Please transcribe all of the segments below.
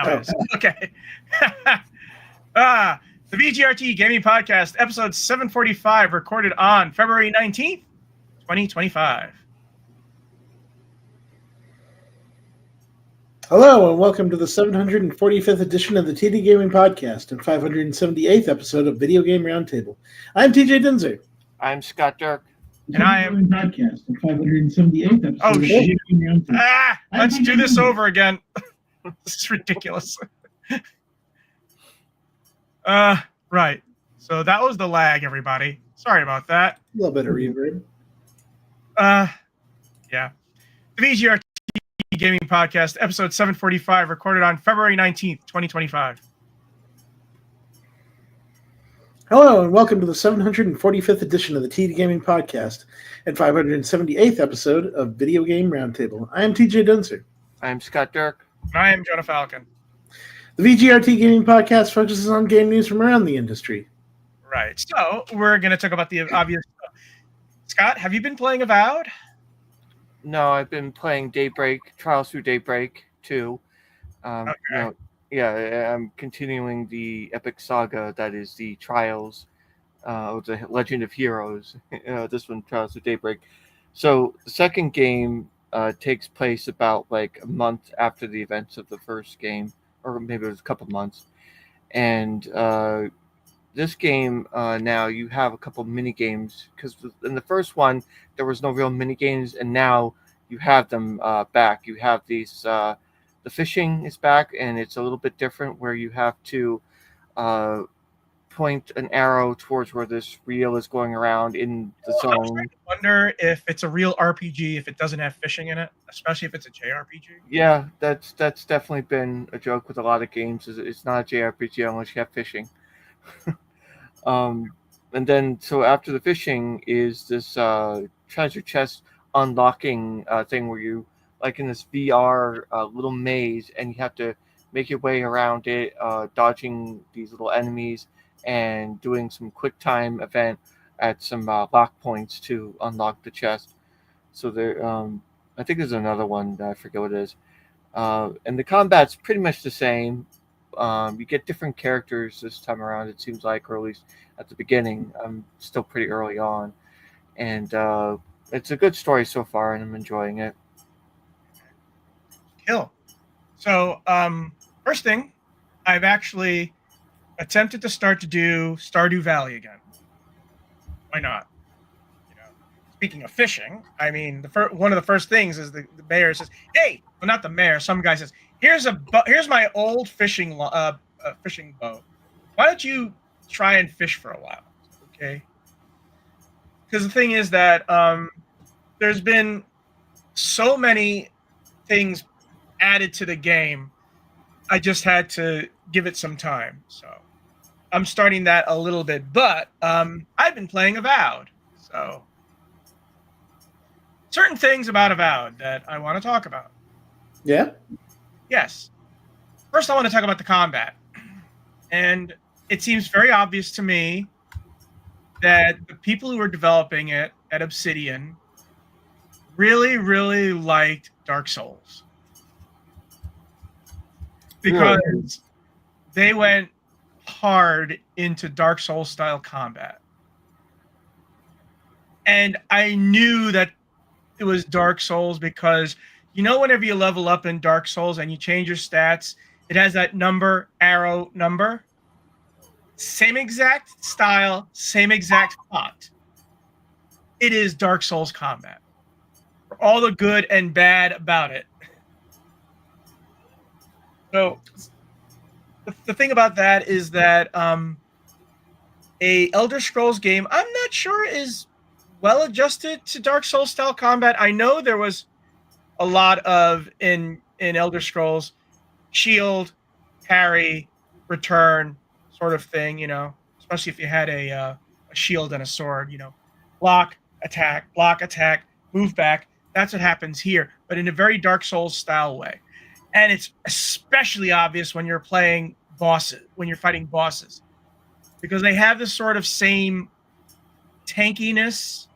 Okay. The VGRT Gaming Podcast, episode 745, recorded on February 19th, 2025. Hello, and welcome to the 745th edition of the TD Gaming Podcast and 578th episode of Video Game Roundtable. I'm TJ Dinzer. I'm Scott Dirk. And I am... Podcast and 578th episode Oh, of Video Game Roundtable. Let's do this over again. This is ridiculous. Right. So that was the lag, everybody. Sorry about that. A little bit of reverb. Yeah. The VGRT Gaming Podcast, episode 745, recorded on February 19th, 2025. Hello, and welcome to the 745th edition of the TD Gaming Podcast and 578th episode of Video Game Roundtable. I am TJ Dinzer. I'm Scott Dirk. And I am Jonah Falcon. The VGRT Gaming Podcast focuses on game news from around the industry. Right. So we're going to talk about the obvious stuff. Scott, have you been playing Avowed? No, I've been playing Daybreak, Trials Through Daybreak 2. Okay. I'm continuing the epic saga that is the Trials, the Legend of Heroes. This one, Trials Through Daybreak. So the second game takes place about like a month after the events of the first game, or maybe it was a couple months. And this game, now you have a couple mini games, because in the first one there was no real mini games, and now you have them back. You have these, the fishing is back, and it's a little bit different, where you have to point an arrow towards where this reel is going around in the zone. I wonder if it's a real RPG if it doesn't have fishing in it, especially if it's a JRPG. Yeah, that's definitely been a joke with a lot of games. It's not a JRPG unless you have fishing. And then, so after the fishing is this treasure chest unlocking thing where you, like in this VR little maze, and you have to make your way around it, dodging these little enemies and doing some quick time event at some lock points to unlock the chest. So there, I think there's another one that I forget what it is. And the combat's pretty much the same. You get different characters this time around, it seems like, or at least at the beginning. I'm still pretty early on. And it's a good story so far, and I'm enjoying it. Cool. So, first thing, I've actually attempted to start to do Stardew Valley again. Why not? You know, speaking of fishing, I mean, one of the first things is the mayor says, "Hey," well, not the mayor. Some guy says, "Here's my old fishing boat. Why don't you try and fish for a while?" Okay. Because the thing is that there's been so many things added to the game. I just had to give it some time. So I'm starting that a little bit, but I've been playing Avowed. So certain things about Avowed that I want to talk about. Yeah? Yes. First, I want to talk about the combat. And it seems very obvious to me that the people who were developing it at Obsidian really, really liked Dark Souls. Because they went hard into Dark Souls style combat. And I knew that it was Dark Souls because, you know, whenever you level up in Dark Souls and you change your stats, it has that arrow number. Same exact style, same exact font. It is Dark Souls combat. For all the good and bad about it. So the thing about that is that a Elder Scrolls game, I'm not sure is well adjusted to Dark Souls style combat. I know there was a lot of in Elder Scrolls shield, parry, return sort of thing, you know, especially if you had a shield and a sword, you know, block, attack, move back. That's what happens here, but in a very Dark Souls style way. And it's especially obvious when you're playing bosses, when you're fighting bosses, because they have this sort of same tankiness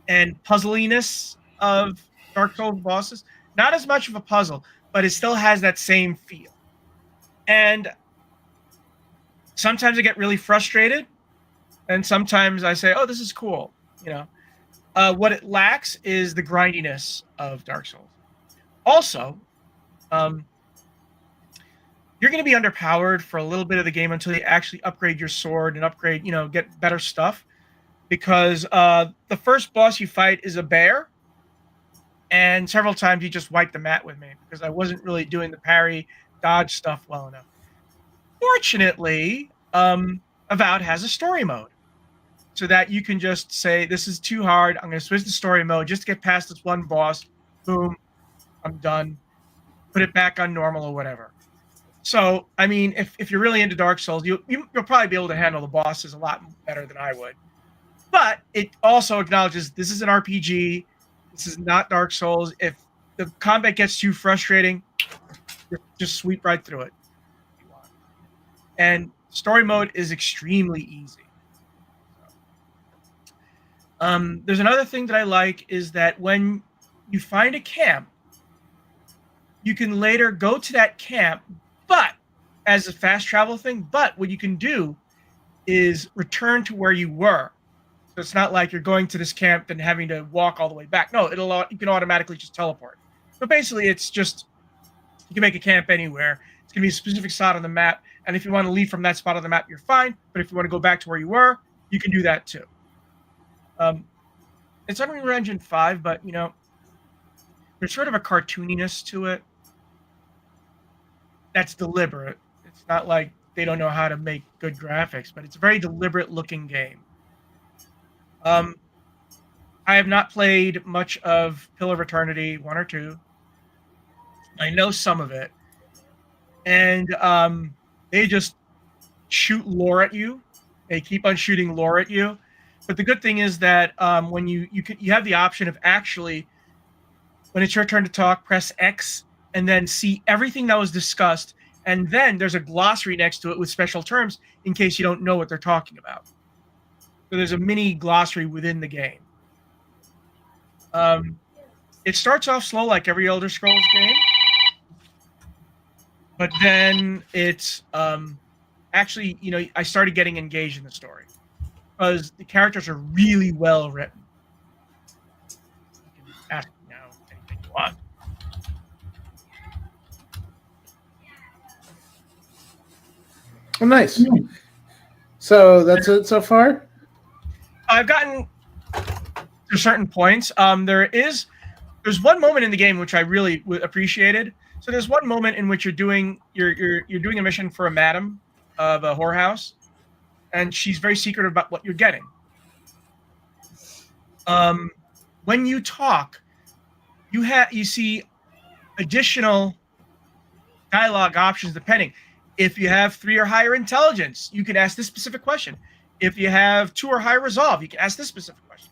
and puzzliness of Dark Souls bosses. Not as much of a puzzle, but it still has that same feel. And sometimes I get really frustrated, and sometimes I say, "Oh, this is cool." What it lacks is the grindiness of Dark Souls. Also, you're going to be underpowered for a little bit of the game until you actually upgrade your sword and upgrade, get better stuff. Because the first boss you fight is a bear, and several times he just wiped the mat with me because I wasn't really doing the parry dodge stuff well enough. Fortunately, Avowed has a story mode, so that you can just say, "This is too hard. I'm going to switch to story mode just to get past this one boss. Boom, I'm done. Put it back on normal or whatever." So, I mean, if you're really into Dark Souls, you'll probably be able to handle the bosses a lot better than I would. But it also acknowledges this is an RPG. This is not Dark Souls. If the combat gets too frustrating, just sweep right through it. And story mode is extremely easy. There's another thing that I like is that when you find a camp, you can later go to that camp, but as a fast travel thing. But what you can do is return to where you were. So it's not like you're going to this camp and having to walk all the way back. No, you can automatically just teleport. So basically, it's just you can make a camp anywhere. It's going to be a specific spot on the map, and if you want to leave from that spot on the map, you're fine. But if you want to go back to where you were, you can do that too. It's Unreal Engine 5, but there's sort of a cartooniness to it that's deliberate. It's not like they don't know how to make good graphics, but it's a very deliberate looking game. I have not played much of Pillar of Eternity 1 or 2. I know some of it, and they just shoot lore at you. They keep on shooting lore at you. But the good thing is that when you have the option of actually, when it's your turn to talk, press X and then see everything that was discussed, and then there's a glossary next to it with special terms in case you don't know what they're talking about. So there's a mini glossary within the game. It starts off slow like every Elder Scrolls game, but then it's actually, I started getting engaged in the story because the characters are really well written. You can ask me now anything you want. Oh, nice. So that's it so far? I've gotten to certain points. There's one moment in the game which I really appreciated. So there's one moment in which you're doing a mission for a madam of a whorehouse, and she's very secretive about what you're getting. When you talk, you see additional dialogue options depending. If you have 3 or higher intelligence, you can ask this specific question. If you have 2 or higher resolve, you can ask this specific question.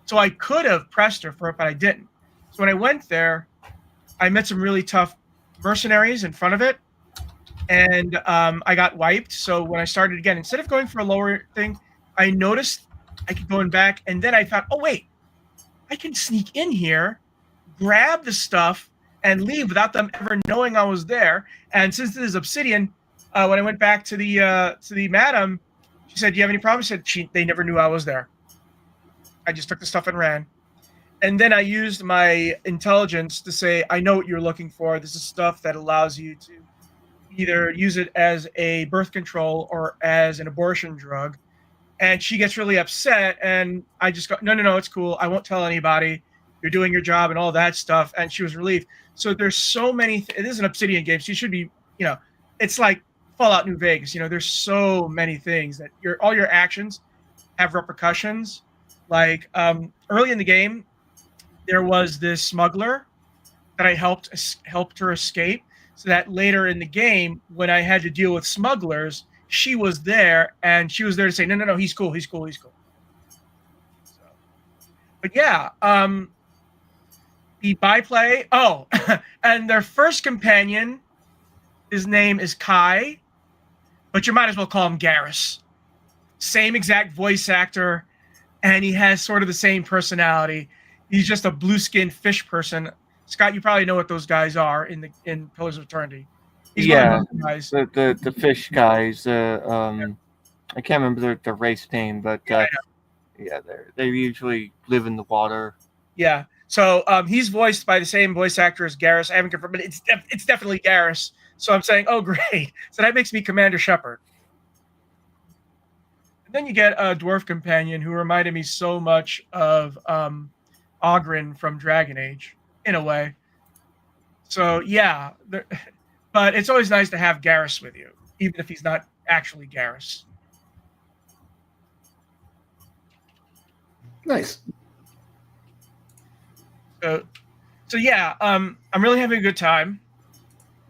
So I could have pressed her for it, but I didn't. So when I went there, I met some really tough mercenaries in front of it, and I got wiped. So when I started again, instead of going for a lower thing, I noticed I could go in back, and then I thought, oh wait, I can sneak in here, grab the stuff, and leave without them ever knowing I was there. And since this is Obsidian, when I went back to the madam, she said, "Do you have any problems?" I said, they never knew I was there. I just took the stuff and ran. And then I used my intelligence to say, I know what you're looking for. This is stuff that allows you to either use it as a birth control or as an abortion drug. And she gets really upset. And I just go, no, it's cool. I won't tell anybody. You're doing your job and all that stuff. And she was relieved. So there's so many. It is an Obsidian game. So you should be, it's like Fallout New Vegas. There's so many things that all your actions have repercussions. Like early in the game, there was this smuggler that I helped her escape, so that later in the game, when I had to deal with smugglers, she was there, and she was there to say, no, he's cool. So, but yeah, the byplay. Oh, and their first companion, his name is Kai, but you might as well call him Garrus. Same exact voice actor, and he has sort of the same personality. He's just a blue-skinned fish person. Scott, you probably know what those guys are in Pillars of Eternity. He's Yeah, one of those guys. the fish guys. I can't remember the race name, but Yeah, yeah, they usually live in the water. Yeah. So he's voiced by the same voice actor as Garrus. I haven't confirmed, but it's definitely Garrus. So I'm saying, oh, great. So that makes me Commander Shepard. And then you get a dwarf companion who reminded me so much of Oghren from Dragon Age, in a way. So yeah, but it's always nice to have Garrus with you, even if he's not actually Garrus. Nice. So yeah, I'm really having a good time.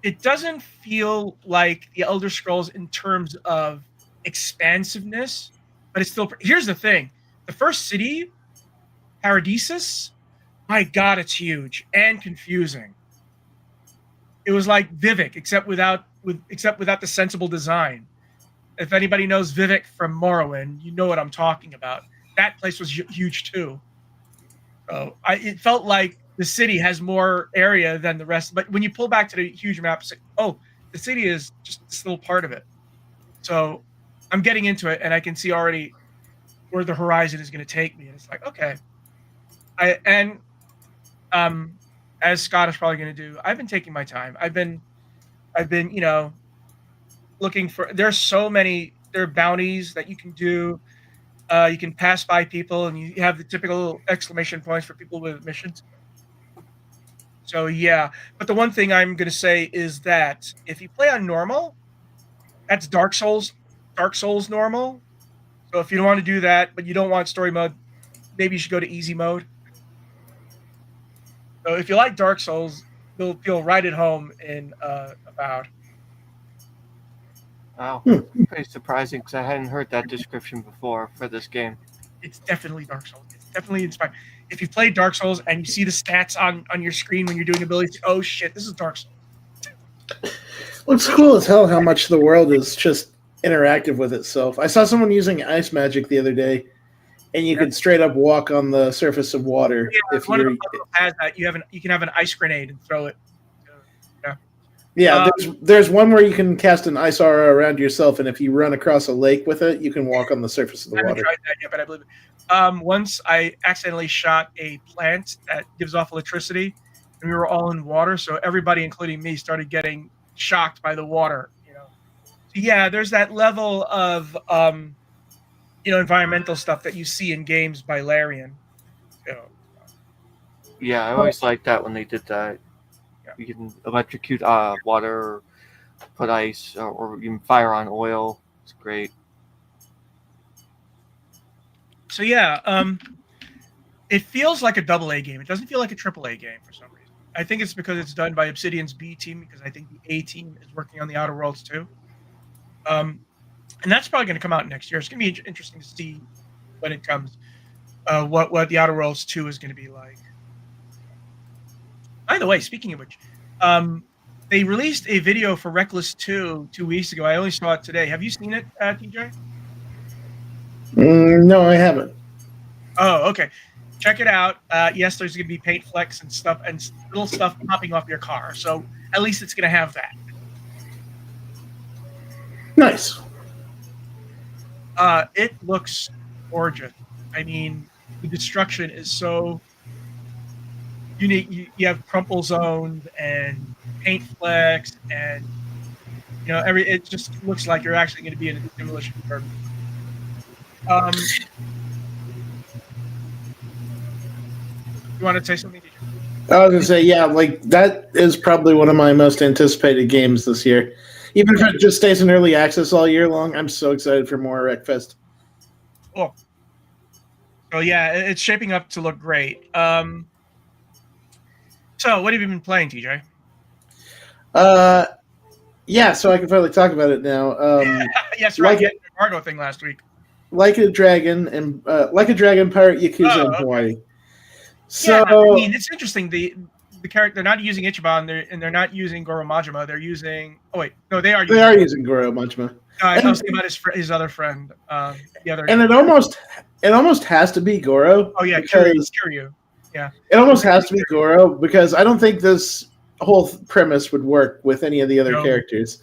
It doesn't feel like the Elder Scrolls in terms of expansiveness, but it's still. Here's the thing: the first city, Paradisus, my God, it's huge and confusing. It was like Vivek, except without the sensible design. If anybody knows Vivek from Morrowind, you know what I'm talking about. That place was huge too. So it felt like the city has more area than the rest. But when you pull back to the huge map, it's like, oh, the city is just this little part of it. So I'm getting into it, and I can see already where the horizon is going to take me. And it's like, okay. As Scott is probably going to do, I've been taking my time. I've been, looking for. There are bounties that you can do. You can pass by people, and you have the typical exclamation points for people with missions. So yeah, but the one thing I'm going to say is that if you play on normal, that's Dark Souls normal. So if you don't want to do that, but you don't want story mode, maybe you should go to easy mode. So if you like Dark Souls, you'll feel right at home in Avowed. Wow, pretty surprising because I hadn't heard that description before for this game. It's definitely Dark Souls. It's definitely inspired. If you play Dark Souls and you see the stats on your screen when you're doing abilities, oh shit, this is Dark Souls. Well, it's cool as hell how much the world is just interactive with itself. I saw someone using ice magic the other day, and you could straight up walk on the surface of water. Yeah, if one of the levels has that, you can have an ice grenade and throw it. Yeah, there's one where you can cast an ice aura around yourself, and if you run across a lake with it, you can walk on the surface of the water. I haven't tried that yet, but I believe it. Once I accidentally shot a plant that gives off electricity, and we were all in water, so everybody, including me, started getting shocked by the water. So yeah, there's that level of environmental stuff that you see in games by Larian. Yeah, I always liked that when they did that. You can electrocute water, or put ice, or even fire on oil. It's great. So yeah, it feels like a AA game. It doesn't feel like a AAA game for some reason. I think it's because it's done by Obsidian's B team, because I think the A team is working on the Outer Worlds too. And that's probably going to come out next year. It's going to be interesting to see when it comes, what the Outer Worlds 2 is going to be like. By the way, speaking of which, they released a video for Reckless 2 2 weeks ago. I only saw it today. Have you seen it, TJ? No, I haven't. Oh, okay. Check it out. Yes, there's going to be paint flecks and stuff and little stuff popping off your car. So at least it's going to have that. Nice. It looks gorgeous. I mean, the destruction is so unique. You have crumple zones and paint flecks, and it just looks like you're actually going to be in a demolition derby. You want to say something? I was going to say, yeah, like that is probably one of my most anticipated games this year. Even if it just stays in early access all year long, I'm so excited for more Wreckfest. Oh. So yeah, it's shaping up to look great. So what have you been playing, TJ? Yeah, so I can finally talk about it now. Yes, right. You had the embargo thing last week. Like a Dragon and Like a Dragon Pirate Yakuza in Hawaii. So yeah, I mean, it's interesting. The character, they're not using Ichiban, they're not using Goro Majima. They're using. Oh wait, no, they are. They are using Goro Majima. I was thinking about his other friend. The other. And it almost has to be Goro. Oh yeah, Kiryu. Yeah. It almost has to be Goro because I don't think this whole premise would work with any of the other No. characters.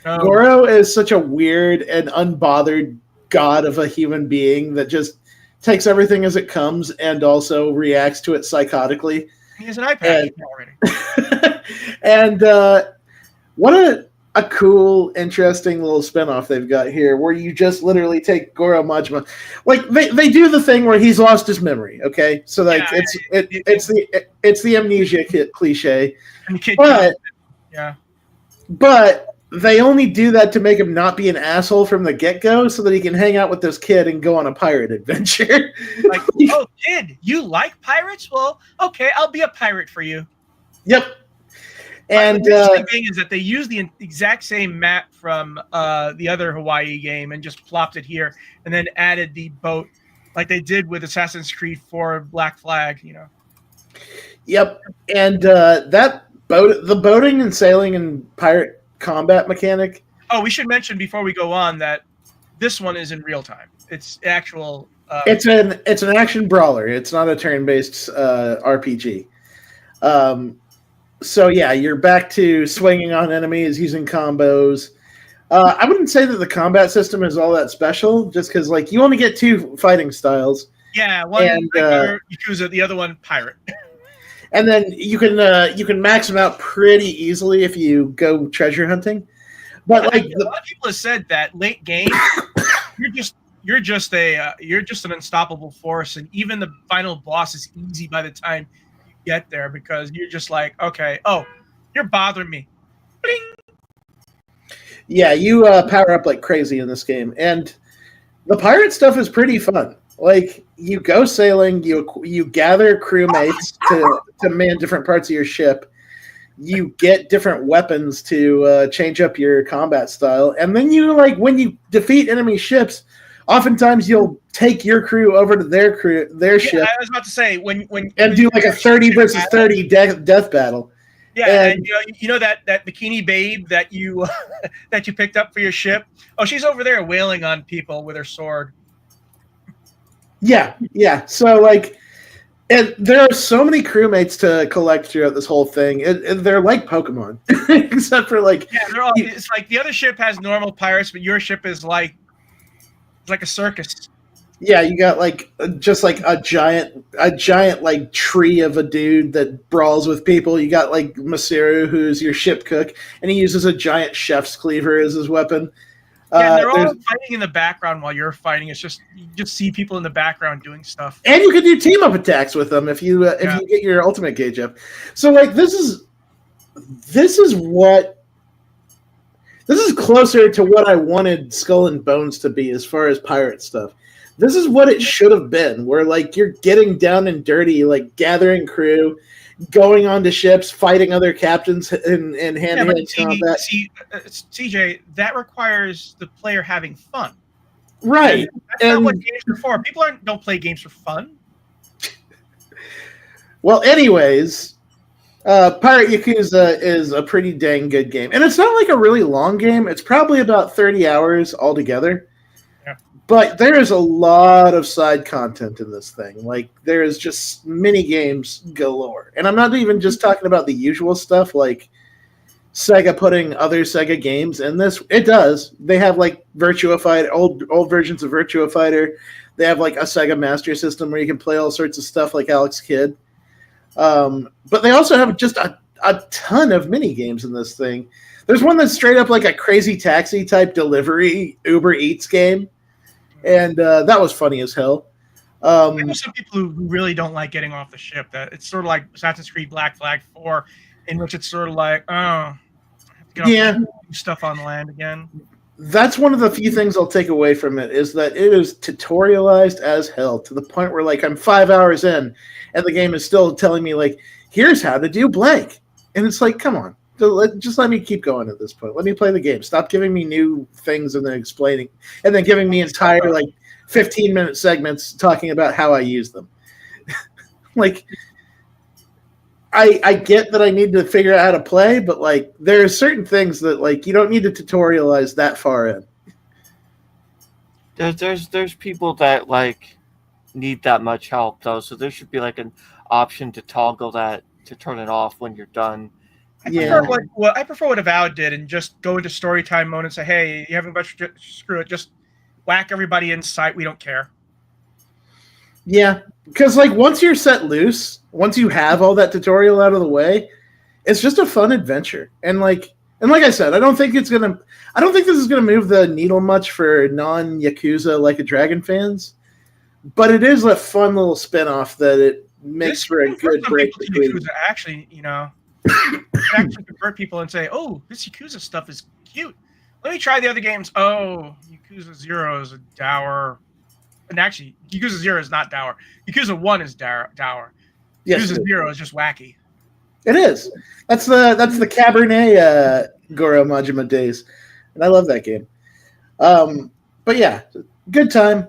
No. Goro is such a weird and unbothered god of a human being that just takes everything as it comes and also reacts to it psychotically. He has an eye patch already. And what a cool, interesting little spinoff they've got here, where you just literally take Goro Majima. Like they do the thing where he's lost his memory. Okay, so like it's the amnesia cliche, but they only do that to make him not be an asshole from the get-go, so that he can hang out with this kid and go on a pirate adventure. Like, oh, kid, you like pirates? Well, okay, I'll be a pirate for you. Yep. And the interesting thing is that they used the exact same map from the other Hawaii game and just plopped it here, and then added the boat like they did with Assassin's Creed 4 Black Flag. Yep. And the boating and sailing and pirate combat mechanic. Oh, we should mention before we go on that this one is in real time. It's actual. It's an action brawler. It's not a turn-based RPG. So yeah, you're back to swinging on enemies, using combos. I wouldn't say that the combat system is all that special, just because like you only get 2 fighting styles. Yeah, one Yakuza, the other one pirate. And then you can max them out pretty easily if you go treasure hunting. But like a lot of people have said that late game, you're just an unstoppable force, and even the final boss is easy by the time you get there, because you're just like, okay, oh, you're bothering me. Bling! Yeah, you power up like crazy in this game, and the pirate stuff is pretty fun. Like, you go sailing, you gather crewmates to man different parts of your ship. You get different weapons to change up your combat style, and then when you defeat enemy ships, oftentimes you'll take your crew over to their ship. I was about to say when do like a 30 versus 30 death battle. Yeah, and you know that bikini babe that you that you picked up for your ship. Oh, she's over there wailing on people with her sword. Yeah. So like, and there are so many crewmates to collect throughout this whole thing. They're like Pokemon, except for like they're all. It's like the other ship has normal pirates, but your ship is like a circus. Yeah, you got like just like a giant like tree of a dude that brawls with people. You got like Masaru, who's your ship cook, and he uses a giant chef's cleaver as his weapon. Yeah, they're all fighting in the background while you're fighting. It's just you just see people in the background doing stuff. And you can do team up attacks with them if you get your ultimate gauge up. So like this is closer to what I wanted Skull and Bones to be as far as pirate stuff. This is what it should have been, where like you're getting down and dirty, like gathering crew, going onto ships, fighting other captains in hand-to-hand combat. CJ, that requires the player having fun. Right. That's not what games are for. People don't play games for fun. Well, anyways, Pirate Yakuza is a pretty dang good game. And it's not like a really long game. It's probably about 30 hours altogether. But there is a lot of side content in this thing. Like, there is just mini games galore. And I'm not even just talking about the usual stuff, like Sega putting other Sega games in this. It does. They have, like, Virtua Fighter, old versions of Virtua Fighter. They have, like, a Sega Master System where you can play all sorts of stuff like Alex Kidd. But they also have just a ton of mini games in this thing. There's one that's straight up like a Crazy Taxi type delivery Uber Eats game. And that was funny as hell. There's some people who really don't like getting off the ship. That it's sort of like Assassin's Creed Black Flag 4, in which it's sort of like, oh, I have to get off and do stuff on land again. That's one of the few things I'll take away from it, is that it is tutorialized as hell, to the point where like I'm 5 hours in and the game is still telling me like, here's how to do blank. And it's like, come on. Just let me keep going at this point. Let me play the game. Stop giving me new things and then explaining, and then giving me entire like 15-minute segments talking about how I use them. Like, I get that I need to figure out how to play, but like there are certain things that like you don't need to tutorialize that far in. There's people that like need that much help though, so there should be like an option to toggle that to turn it off when you're done. I Yeah. prefer what Avowed did, and just go into story time mode and say, "Hey, you having a bunch of screw it, just whack everybody in sight. We don't care." Yeah, because like once you're set loose, once you have all that tutorial out of the way, it's just a fun adventure. And like I said, I don't think this is gonna move the needle much for non Yakuza Like a Dragon fans, but it is a fun little spin-off that it makes for a good break between. Yakuza, actually, actually convert people and say, "Oh, this Yakuza stuff is cute. Let me try the other games." Oh, Yakuza 0 is a dour. And actually, Yakuza 0 is not dour. Yakuza 1 is dour. Yes, Yakuza 0 is just wacky. it is. That's the Cabernet Goro Majima days, and I love that game. But yeah, good time.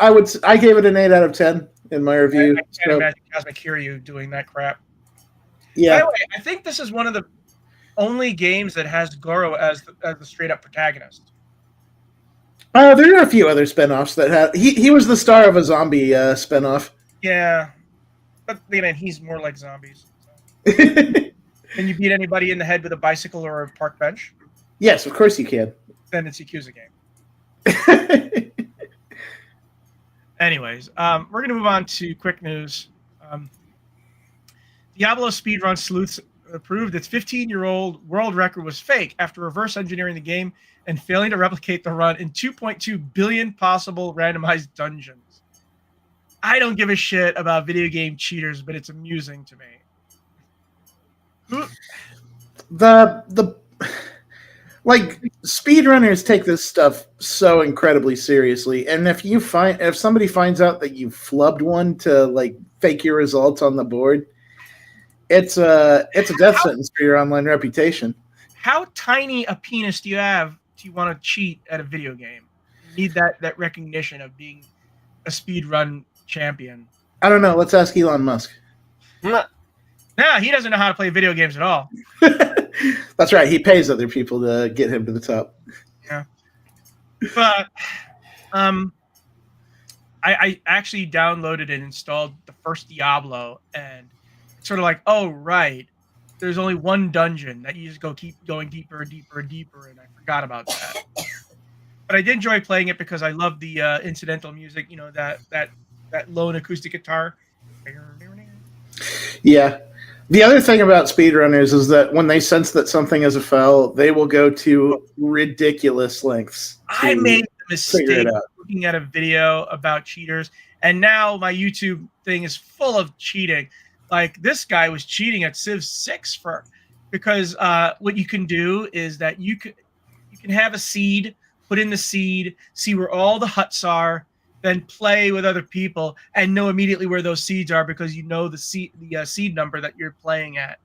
I gave it an 8 out of 10 in my review. I can't imagine Cosmic Kiryu doing that crap. Yeah. By the way, I think this is one of the only games that has Goro as the straight up protagonist. There are a few other spinoffs that have. He was the star of a zombie spinoff. Yeah, but he's more like zombies. So. Can you beat anybody in the head with a bicycle or a park bench? Yes, of course you can. Then it's Yakuza game. Anyways, we're going to move on to quick news. Diablo speedrun sleuths proved its 15-year-old world record was fake after reverse engineering the game and failing to replicate the run in 2.2 billion possible randomized dungeons. I don't give a shit about video game cheaters, but it's amusing to me. The speedrunners take this stuff so incredibly seriously, and if somebody finds out that you flubbed one to fake your results on the board, it's a death sentence for your online reputation. How tiny a penis do you have to want to cheat at a video game? You need that recognition of being a speedrun champion. I don't know. Let's ask Elon Musk. No, he doesn't know how to play video games at all. That's right. He pays other people to get him to the top. Yeah. But I actually downloaded and installed the first Diablo, and it's sort of like, oh, right. There's only one dungeon that you just keep going deeper and deeper and deeper, and I forgot about that. But I did enjoy playing it because I love the incidental music, that lone acoustic guitar. Yeah. The other thing about speedrunners is that when they sense that something is a foul, they will go to ridiculous lengths. I made the mistake of looking at a video about cheaters, and now my YouTube thing is full of cheating. Like, this guy was cheating at Civ 6 because what you can do is that you can have a seed, put in the seed, see where all the huts are, then play with other people and know immediately where those seeds are because you know the seed number that you're playing at.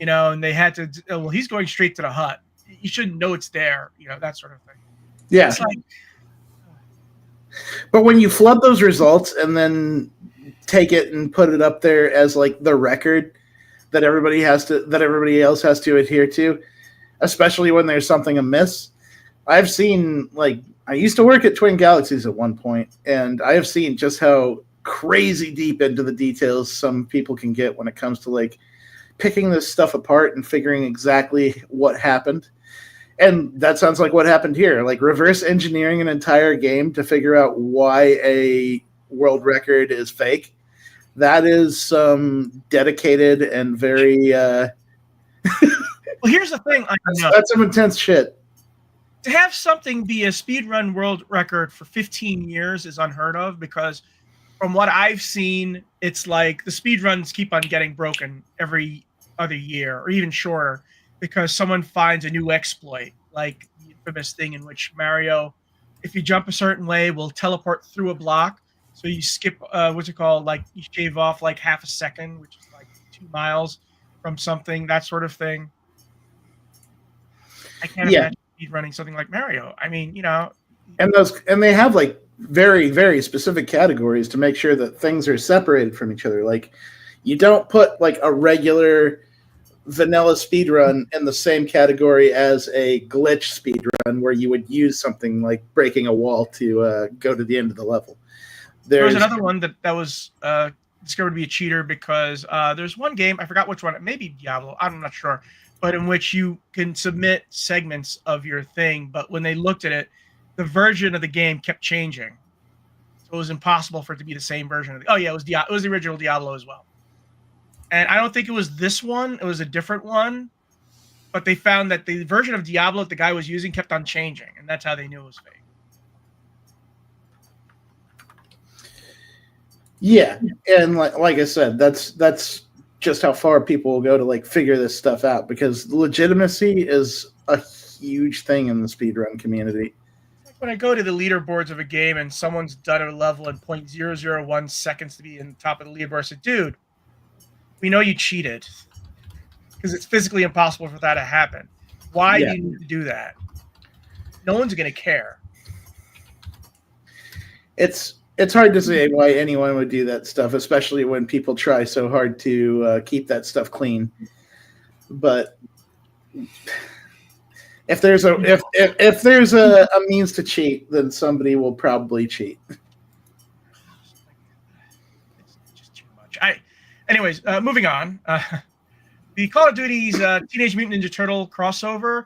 And they had to, well, he's going straight to the hut. You shouldn't know it's there, that sort of thing. Yeah. It's like, but when you flood those results and then take it and put it up there as the record that everybody else has to adhere to, especially when there's something amiss. I've seen I used to work at Twin Galaxies at one point, and I have seen just how crazy deep into the details some people can get when it comes to picking this stuff apart and figuring exactly what happened. And that sounds like what happened here, reverse engineering an entire game to figure out why a world record is fake. That is some dedicated and very well, here's the thing. That's some intense shit. To have something be a speedrun world record for 15 years is unheard of, because from what I've seen, it's like the speedruns keep on getting broken every other year or even shorter because someone finds a new exploit, like the infamous thing in which Mario, if you jump a certain way, will teleport through a block. So you skip, you shave off half a second, which is 2 miles from something, that sort of thing. I can't imagine running something like Mario. I mean, and they have very, very specific categories to make sure that things are separated from each other. You don't put a regular vanilla speedrun in the same category as a glitch speedrun where you would use something like breaking a wall to go to the end of the level. There was another one that was discovered to be a cheater because there's one game, I forgot which one, maybe Diablo, I'm not sure, but in which you can submit segments of your thing. But when they looked at it, the version of the game kept changing, so it was impossible for it to be the same version of the. Oh yeah, it was the original Diablo as well. And I don't think it was this one; it was a different one. But they found that the version of Diablo that the guy was using kept on changing, and that's how they knew it was fake. Yeah, and like I said, that's just how far people will go to like figure this stuff out, because legitimacy is a huge thing in the speedrun community. Like when I go to the leaderboards of a game and someone's done a level in 0.001 seconds to be in the top of the leaderboard, I say, dude, we know you cheated because it's physically impossible for that to happen. Why do you need to do that? No one's going to care. It's hard to say why anyone would do that stuff, especially when people try so hard to keep that stuff clean. But if there's a means to cheat, then somebody will probably cheat. It's just too much. Anyways, moving on. The Call of Duty's Teenage Mutant Ninja Turtle crossover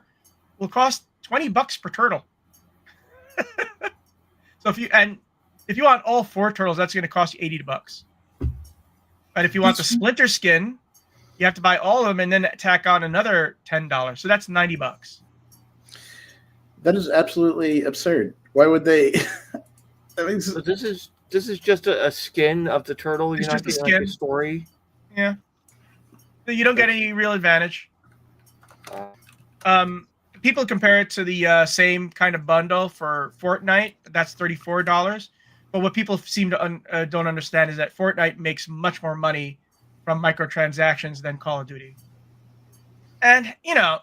will cost $20 per turtle. So if you want all 4 turtles, that's going to cost you $80. But if you want the Splinter skin, you have to buy all of them and then tack on another $10. So that's $90. That is absolutely absurd. Why would they? I mean, so this is just a skin of the turtle. You're not getting like a story. Yeah. So you don't get any real advantage. People compare it to the same kind of bundle for Fortnite. That's $34. But what people seem to don't understand is that Fortnite makes much more money from microtransactions than Call of Duty. And,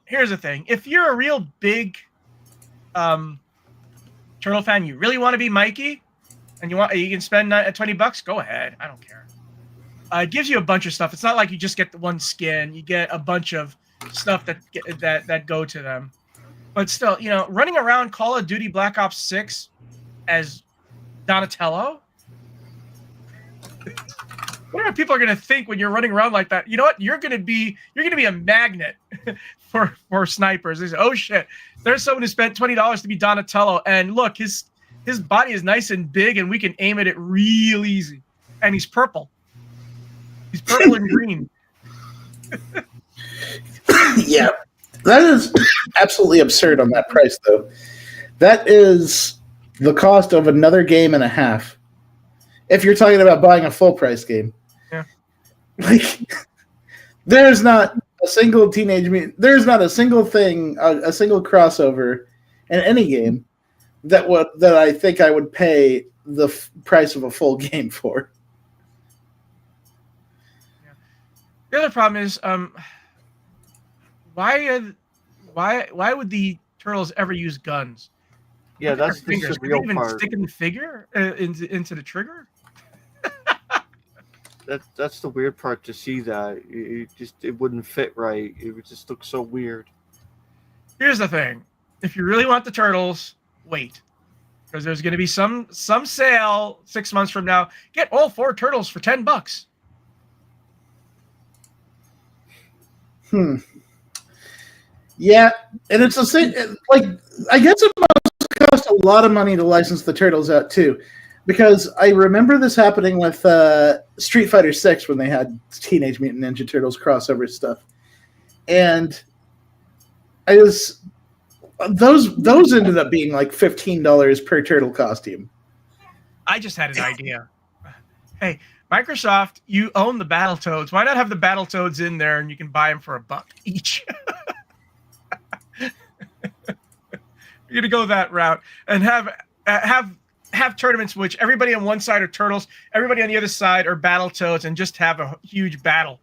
here's the thing. If you're a real big Turtle fan, you really want to be Mikey, and you can spend $20, go ahead. I don't care. It gives you a bunch of stuff. It's not like you just get the one skin. You get a bunch of stuff that go to them. But still, running around Call of Duty Black Ops 6 as Donatello? What are people going to think when you're running around like that? You know what? You're going to be a magnet for snipers. They say, "Oh shit, there's someone who spent $20 to be Donatello, and look, his body is nice and big, and we can aim at it real easy. And he's purple. He's purple and green." Yeah, that is absolutely absurd on that price, though. That is the cost of another game and a half. If you're talking about buying a full price game. Yeah. Like, there's not a single Teenage Mutant, there's not a single thing, a single crossover in any game that I think I would pay the price of a full game for. Yeah. The other problem is, why would the turtles ever use guns? Yeah, that's the real even part. Sticking the figure into the trigger. That's the weird part to see that it wouldn't fit right. It would just look so weird. Here's the thing: if you really want the turtles, wait, because there's going to be some sale 6 months from now. Get all 4 turtles for $10. Yeah, and it's the same. Like, I guess it must cost a lot of money to license the turtles out too, because I remember this happening with Street Fighter 6 when they had Teenage Mutant Ninja Turtles crossover stuff, and those ended up being like $15 per turtle costume. I just had an idea. Hey, Microsoft, you own the Battletoads. Why not have the Battletoads in there and you can buy them for $1 each? You're gonna go that route and have tournaments in which everybody on one side are turtles, everybody on the other side are Battletoads, and just have a huge battle.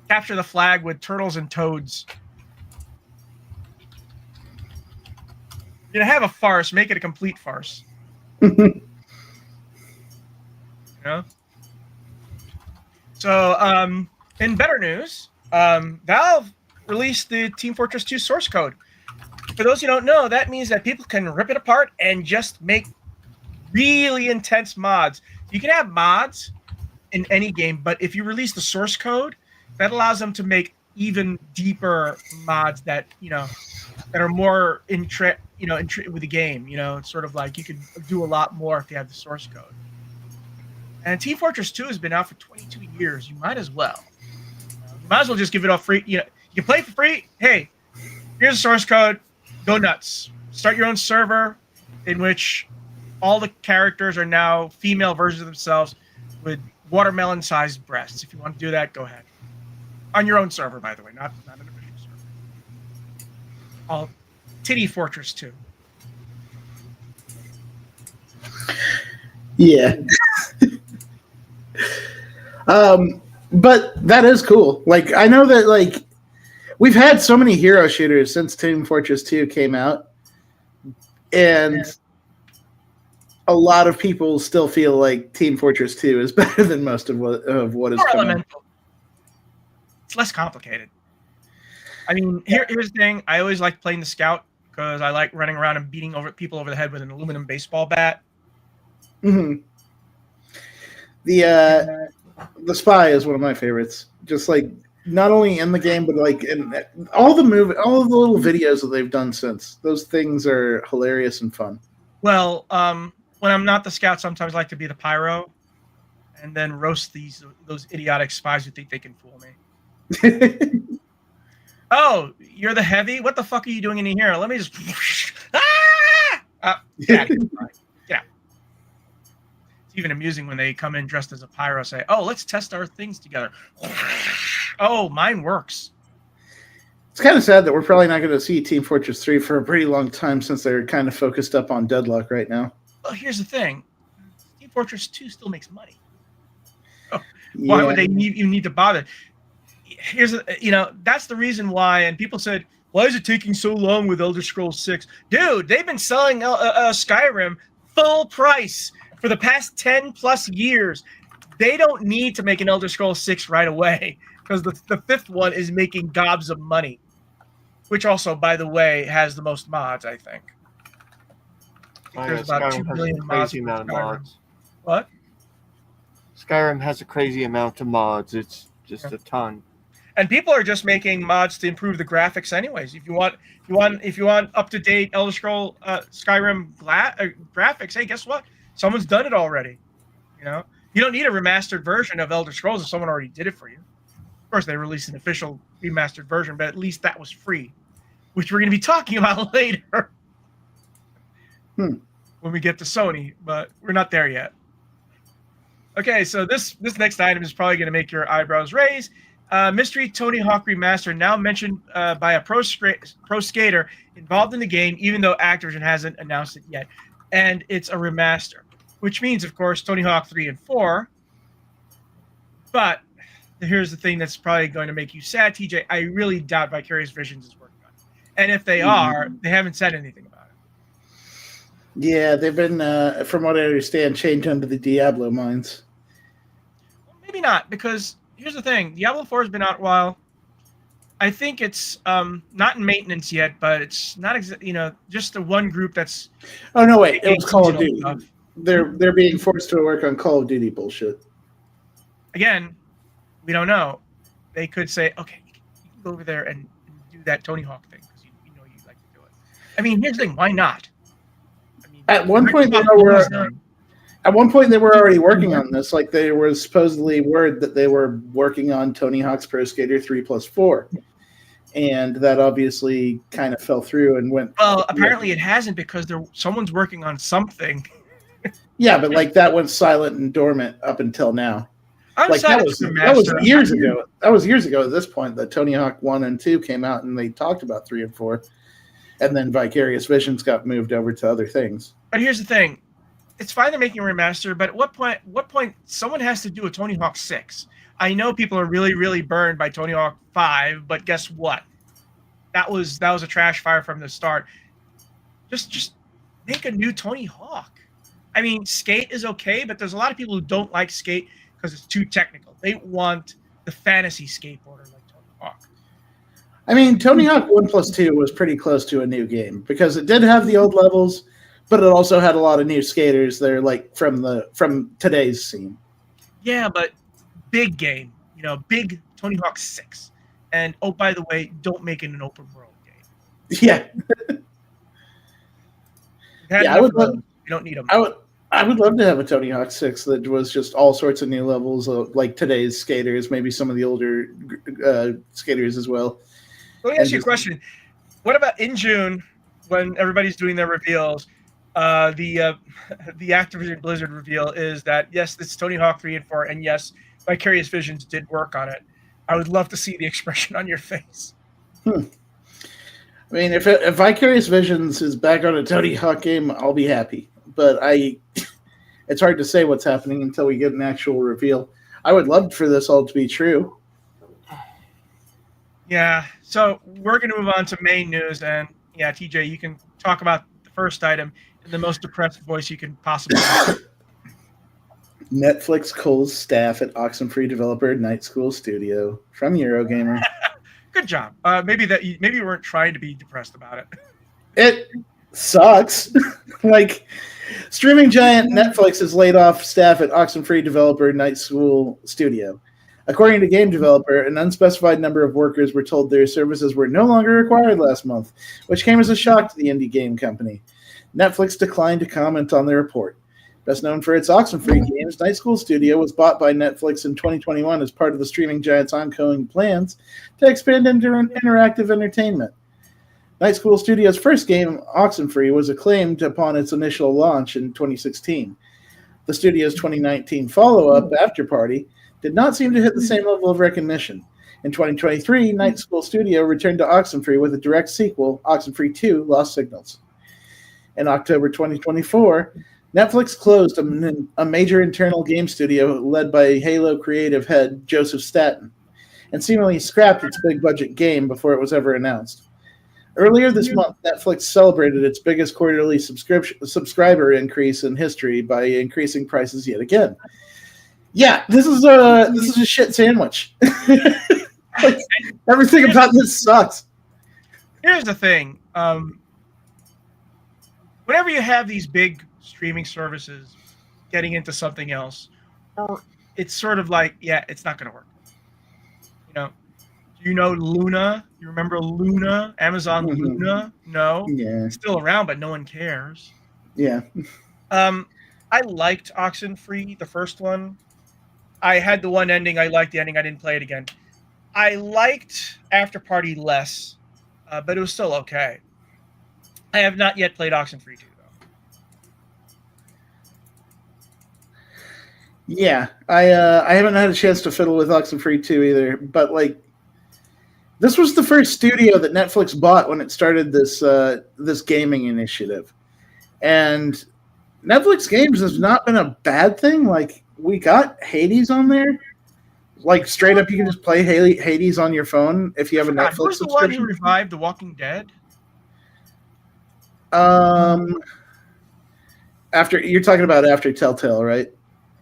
Capture the flag with turtles and toads. You're gonna have a farce. Make it a complete farce. So, in better news, Valve released the Team Fortress 2 source code. For those who don't know, that means that people can rip it apart and just make really intense mods. You can have mods in any game, but if you release the source code, that allows them to make even deeper mods that that are more with the game. It's sort of like you could do a lot more if you have the source code. And Team Fortress 2 has been out for 22 years. You might as well. You might as well just give it all free. You can play for free. Hey, here's the source code. Go nuts. Start your own server in which all the characters are now female versions of themselves with watermelon-sized breasts. If you want to do that, go ahead. On your own server, by the way, not an official server. All Titty Fortress 2. Yeah. But that is cool. Like, I know that, like, we've had so many hero shooters since Team Fortress 2 came out, and a lot of people still feel like Team Fortress 2 is better than most of what is coming. Elemental. It's less complicated. I mean, here's the thing. I always like playing the Scout because I like running around and beating people over the head with an aluminum baseball bat. Mm-hmm. The Spy is one of my favorites. Just like not only in the game, but like in all the little videos that they've done since. Those things are hilarious and fun. Well, when I'm not the Scout, sometimes I like to be the Pyro, and then roast those idiotic spies who think they can fool me. Oh, you're the Heavy? What the fuck are you doing in here? Let me just get out. It's even amusing when they come in dressed as a pyro, say, "Oh, let's test our things together." Oh, mine works. It's kind of sad that we're probably not going to see Team Fortress 3 for a pretty long time since they're kind of focused up on Deadlock right now. Well, here's the thing. Team Fortress 2 still makes money. Oh, why would they need to bother? That's the reason why. And people said, why is it taking so long with Elder Scrolls 6? Dude, they've been selling Skyrim full price for the past 10 plus years. They don't need to make an Elder Scrolls 6 right away because the fifth one is making gobs of money, which also, by the way, has the most mods, I think. There's about 2 million mods. What? Skyrim has a crazy amount of mods. It's just a ton. And people are just making mods to improve the graphics, anyways. If you want up to date Elder Scroll Skyrim graphics, hey, guess what? Someone's done it already. You don't need a remastered version of Elder Scrolls if someone already did it for you. Of course, they released an official remastered version, but at least that was free, which we're going to be talking about later when we get to Sony, but we're not there yet. Okay, so this next item is probably going to make your eyebrows raise. Mystery Tony Hawk Remastered, now mentioned by a pro skater involved in the game, even though Activision hasn't announced it yet. And it's a remaster, which means, of course, Tony Hawk 3 and 4. But here's the thing that's probably going to make you sad, TJ. I really doubt Vicarious Visions is working on it. And if they are, they haven't said anything about it. Yeah, they've been, from what I understand, chained under the Diablo mines. Well, maybe not, because here's the thing. Diablo 4 has been out a while. I think it's not in maintenance yet, but it's not just the one group that's. Oh no! Wait, it was Call of Duty. They're being forced to work on Call of Duty bullshit. Again, we don't know. They could say, "Okay, you can go over there and do that Tony Hawk thing because you know you like to do it." I mean, here's the thing: why not? I mean, at one point they were already working on this. Like, there was supposedly word that they were working on Tony Hawk's Pro Skater 3+4. And that obviously kind of fell through and went. Well, apparently it hasn't because someone's working on something. Yeah, but like that went silent and dormant up until now. That was years ago. That was years ago at this point that Tony Hawk 1 and 2 came out and they talked about 3 and 4. And then Vicarious Visions got moved over to other things. But here's the thing. It's fine they're making a remaster, but at what point someone has to do a Tony Hawk 6? I know people are really, really burned by Tony Hawk 5, but guess what? That was a trash fire from the start. Just make a new Tony Hawk. I mean, Skate is okay, but there's a lot of people who don't like Skate because it's too technical. They want the fantasy skateboarder like Tony Hawk. I mean, Tony Hawk 1+2 was pretty close to a new game because it did have the old levels, but it also had a lot of new skaters there, like from today's scene. Yeah, but big game, big Tony Hawk 6. And oh, by the way, don't make it an open world game. Yeah, We've had yeah. enough of those. We don't need them. I would love to have a Tony Hawk 6 that was just all sorts of new levels, like today's skaters, maybe some of the older skaters as well. Let me ask you a question. What about in June when everybody's doing their reveals? The Activision Blizzard reveal is that yes, it's Tony Hawk 3 and 4, and yes, Vicarious Visions did work on it. I would love to see the expression on your face. I mean, if Vicarious Visions is back on a Tony Hawk game, I'll be happy. But it's hard to say what's happening until we get an actual reveal. I would love for this all to be true. Yeah, so we're going to move on to main news, and yeah, TJ, you can talk about the first item in the most depressed voice you can possibly do. Netflix culls staff at Oxenfree developer Night School Studio from Eurogamer. Good job. Maybe you weren't trying to be depressed about it. It sucks. Like, streaming giant Netflix has laid off staff at Oxenfree developer Night School Studio. According to game developer, an unspecified number of workers were told their services were no longer required last month, which came as a shock to the indie game company. Netflix declined to comment on the report. Best known for its Oxenfree games, Night School Studio was bought by Netflix in 2021 as part of the streaming giant's ongoing plans to expand into interactive entertainment. Night School Studio's first game, Oxenfree, was acclaimed upon its initial launch in 2016. The studio's 2019 follow-up, After Party, did not seem to hit the same level of recognition. In 2023, Night School Studio returned to Oxenfree with a direct sequel, Oxenfree 2: Lost Signals. In October 2024, Netflix closed a major internal game studio led by Halo creative head Joseph Staten, and seemingly scrapped its big-budget game before it was ever announced. Earlier this month, Netflix celebrated its biggest quarterly subscriber increase in history by increasing prices yet again. Yeah, this is a shit sandwich. Like, everything about this sucks. Here's the thing. Whenever you have these big streaming services getting into something else, or it's sort of like, yeah, it's not going to work. Do you know Luna? You remember Luna? Amazon Luna? No? Yeah. It's still around, but no one cares. Yeah. I liked Oxenfree, the first one. I had the one ending. I liked the ending. I didn't play it again. I liked After Party less, but it was still okay. I have not yet played Oxenfree 2, though. Yeah, I haven't had a chance to fiddle with Oxenfree 2 either, but like, this was the first studio that Netflix bought when it started this gaming initiative, and Netflix games has not been a bad thing. Like, we got Hades on there, like straight up, you can just play Hades on your phone if you have a Netflix Who's the one who revived The Walking Dead? After you're talking about after Telltale, right?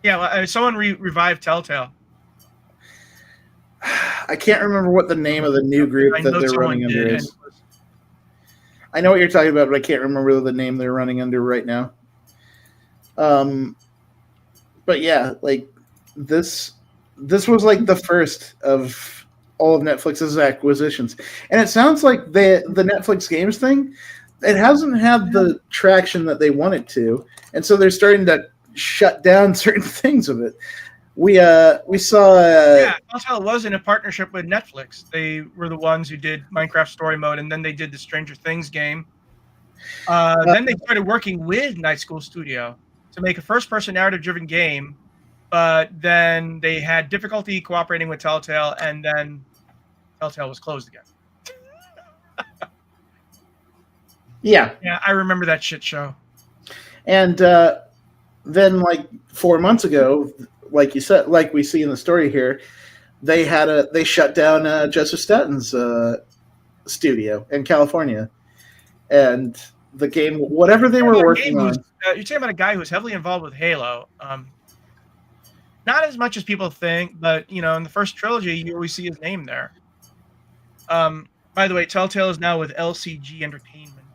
Yeah, well, someone revived Telltale. I can't remember what the name of the new group that they're running under is. I know what you're talking about, but I can't remember the name they're running under right now. But yeah, like this was like the first of all of Netflix's acquisitions, and it sounds like the Netflix games thing, it hasn't had the traction that they want it to, and so they're starting to shut down certain things of it. We saw. Telltale was in a partnership with Netflix. They were the ones who did Minecraft Story Mode, and then they did the Stranger Things game. Then they started working with Night School Studio to make a first-person narrative-driven game, but then they had difficulty cooperating with Telltale, and then Telltale was closed again. Yeah, I remember that shit show. And then, like 4 months ago, like you said, like we see in the story here, they shut down Joseph Staten's studio in California, and the game, whatever they were working on. You're talking about a guy who was heavily involved with Halo. Not as much as people think, but in the first trilogy, you always see his name there. By the way, Telltale is now with LCG Entertainment.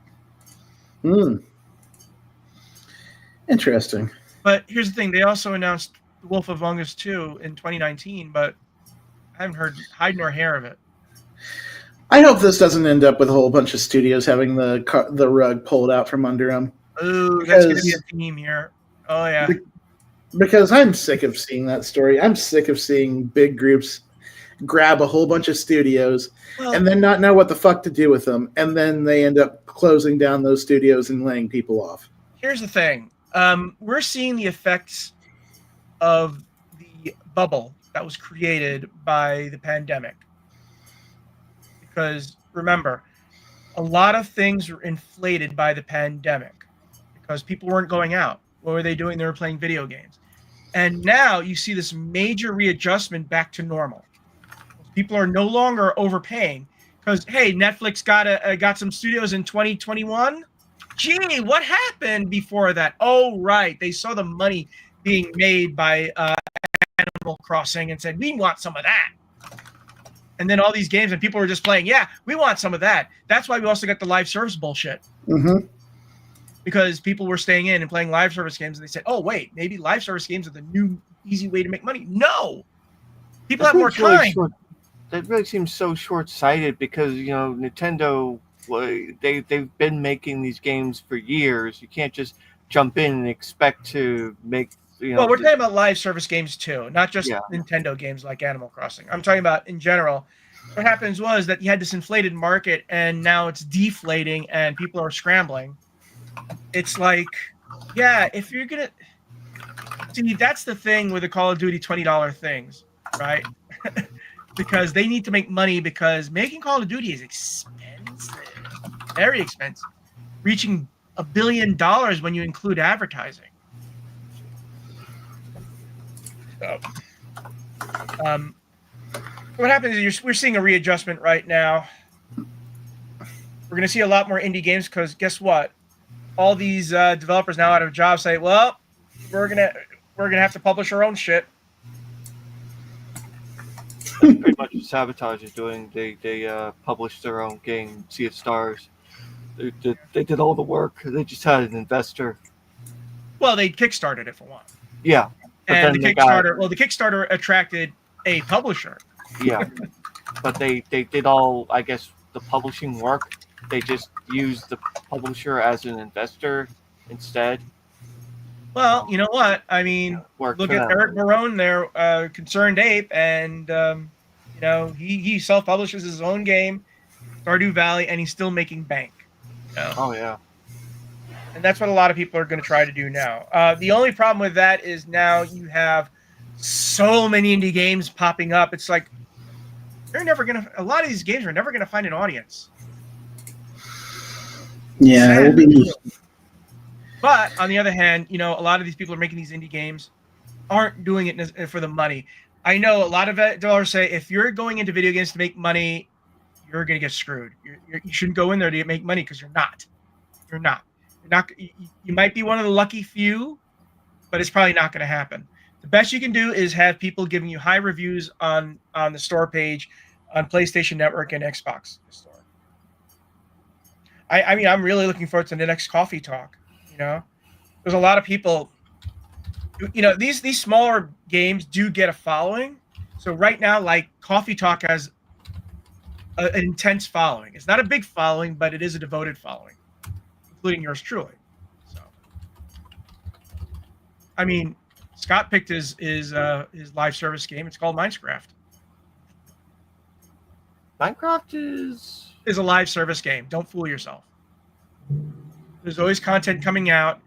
Interesting. But here's the thing: they also announced The Wolf Among Us 2 in 2019, but I haven't heard hide nor hair of it. I hope this doesn't end up with a whole bunch of studios having the rug pulled out from under them. Ooh, that's going to be a theme here. Oh, yeah. Because I'm sick of seeing that story. I'm sick of seeing big groups grab a whole bunch of studios and then not know what the fuck to do with them. And then they end up closing down those studios and laying people off. Here's the thing. We're seeing the effects of the bubble that was created by the pandemic. Because remember, a lot of things were inflated by the pandemic because people weren't going out. What were they doing? They were playing video games. And now you see this major readjustment back to normal. People are no longer overpaying because, hey, Netflix got some studios in 2021. Gee, what happened before that? Oh, right. They saw the money being made by Animal Crossing and said, we want some of that. And then all these games and people were just playing, yeah, we want some of that. That's why we also got the live service bullshit. Mm-hmm. Because people were staying in and playing live service games and they said, oh, wait, maybe live service games are the new easy way to make money. No. People have more time. That really seems so short-sighted because, Nintendo, they've been making these games for years. You can't just jump in and expect to make, Well, we're talking about live service games too, not just Nintendo games like Animal Crossing. I'm talking about in general. What happens was that you had this inflated market and now it's deflating and people are scrambling. It's like, yeah, if you're going to... See, that's the thing with the Call of Duty $20 things, right? Because they need to make money because making Call of Duty is expensive, very expensive, reaching $1 billion when you include advertising. So, what happens is we're seeing a readjustment right now. We're going to see a lot more indie games because guess what? All these developers now out of jobs say, well, we're gonna have to publish our own shit. That's pretty much what Sabotage is doing. They published their own game, Sea of Stars. They did all the work. They just had an investor. Well, they kickstarted it for one. Yeah. And the Kickstarter attracted a publisher. Yeah. But they did all, I guess, the publishing work. They just used the publisher as an investor instead. Well, you know what? I mean, look at Eric Barone there, Concerned Ape, and he self-publishes his own game, Stardew Valley, and he's still making bank. Oh yeah. And that's what a lot of people are going to try to do now. The only problem with that is now you have so many indie games popping up. It's like a lot of these games are never going to find an audience. Yeah, it will be. But on the other hand, a lot of these people are making these indie games aren't doing it for the money. I know a lot of developers say if you're going into video games to make money, you're going to get screwed. You shouldn't go in there to make money because you're not. You're not. You might be one of the lucky few, but it's probably not going to happen. The best you can do is have people giving you high reviews on the store page on PlayStation Network and Xbox store. I mean, I'm really looking forward to the next Coffee Talk. There's a lot of people. These smaller games do get a following. So right now, like Coffee Talk has an intense following. It's not a big following, but it is a devoted following, including yours truly. So, I mean, Scott picked his live service game. It's called Minecraft. Minecraft is a live service game. Don't fool yourself. There's always content coming out.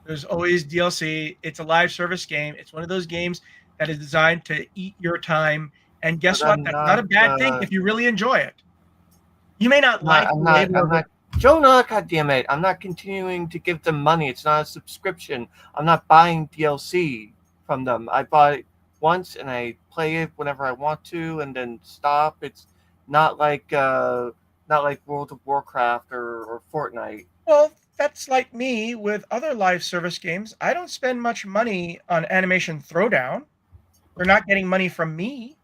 There's always DLC. It's a live service game. It's one of those games that is designed to eat your time. And guess what? That's not a bad thing if you really enjoy it. You may not like Jonah, goddammit. I'm not continuing to give them money. It's not a subscription. I'm not buying DLC from them. I bought it once and I play it whenever I want to and then stop. It's not like World of Warcraft or Fortnite. Well, that's like me with other live service games. I don't spend much money on Animation Throwdown. They're not getting money from me,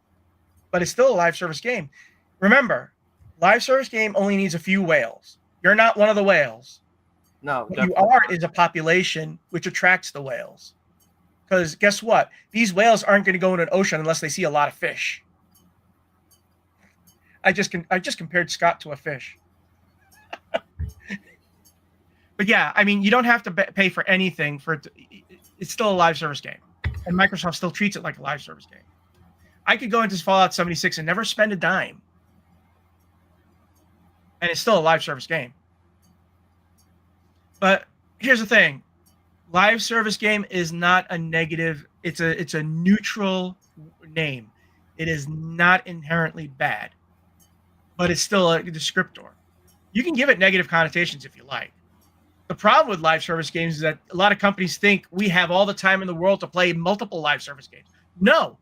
but it's still a live service game. Remember, live service game only needs a few whales. You're not one of the whales. No, what you are is a population which attracts the whales. Because guess what? These whales aren't going to go in an ocean unless they see a lot of fish. I just compared Scott to a fish. But yeah, I mean, you don't have to pay for anything for it. It's still a live service game, and Microsoft still treats it like a live service game. I could go into Fallout 76 and never spend a dime, and it's still a live service game. But here's the thing: live service game is not a negative. It's a neutral name. It is not inherently bad, but it's still a descriptor. You can give it negative connotations if you like. The problem with live service games is that a lot of companies think we have all the time in the world to play multiple live service games. No.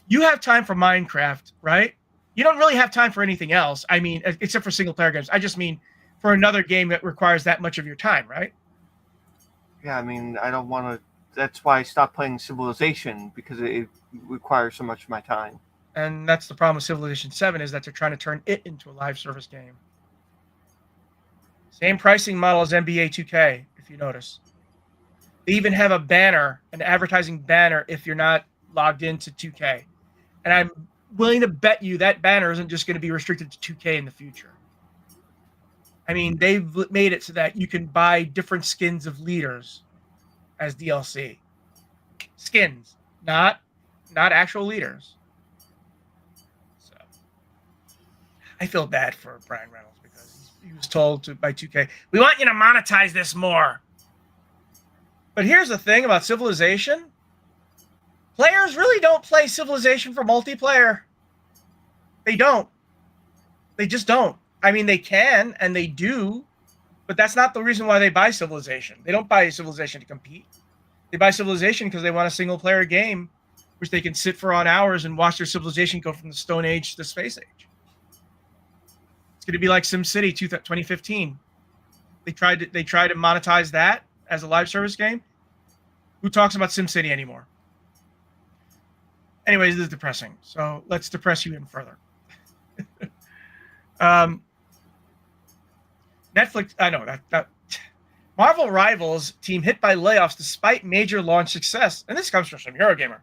You have time for Minecraft, right? You don't really have time for anything else. I mean, except for single-player games. I just mean for another game that requires that much of your time, right? Yeah, I mean, I don't want to... That's why I stopped playing Civilization, because it requires so much of my time. And that's the problem with Civilization 7, is that they're trying to turn it into a live service game. Same pricing model as NBA 2K, if you notice. They even have a banner, an advertising banner, if you're not logged into 2K. And I'm willing to bet you that banner isn't just going to be restricted to 2K in the future. I mean, they've made it so that you can buy different skins of leaders as DLC. Skins, not actual leaders. So I feel bad for Brian Reynolds because he was told by 2K, we want you to monetize this more. But here's the thing about Civilization. Players really don't play Civilization for multiplayer. They don't. They just don't. I mean, they can, and they do, but that's not the reason why they buy Civilization. They don't buy Civilization to compete. They buy Civilization because they want a single-player game which they can sit for on hours and watch their civilization go from the Stone Age to the Space Age. It's going to be like SimCity 2015. They tried to monetize that as a live service game. Who talks about SimCity anymore? Anyways, this is depressing. So let's depress you even further. Netflix, I know that Marvel Rivals team hit by layoffs despite major launch success. And this comes from some Eurogamer.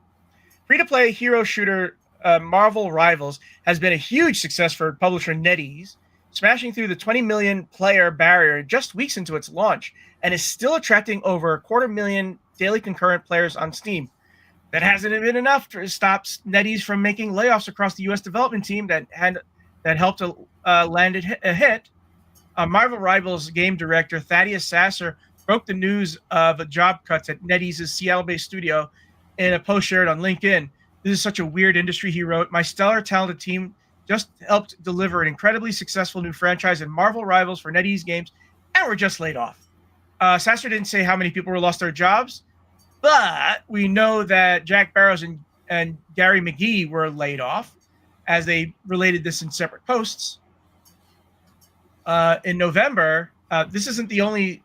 Free-to-play hero shooter Marvel Rivals has been a huge success for publisher NetEase, smashing through the 20 million player barrier just weeks into its launch, and is still attracting over 250,000 daily concurrent players on Steam. That hasn't been enough to stop NetEase from making layoffs across the U.S. development team that helped to land a hit. Marvel Rivals game director Thaddeus Sasser broke the news of job cuts at NetEase's Seattle-based studio in a post shared on LinkedIn. This is such a weird industry, he wrote. My stellar, talented team just helped deliver an incredibly successful new franchise in Marvel Rivals for NetEase games, and we're just laid off. Sasser didn't say how many people were lost their jobs, but we know that Jack Barrows and Gary McGee were laid off, as they related this in separate posts. In November, this isn't the only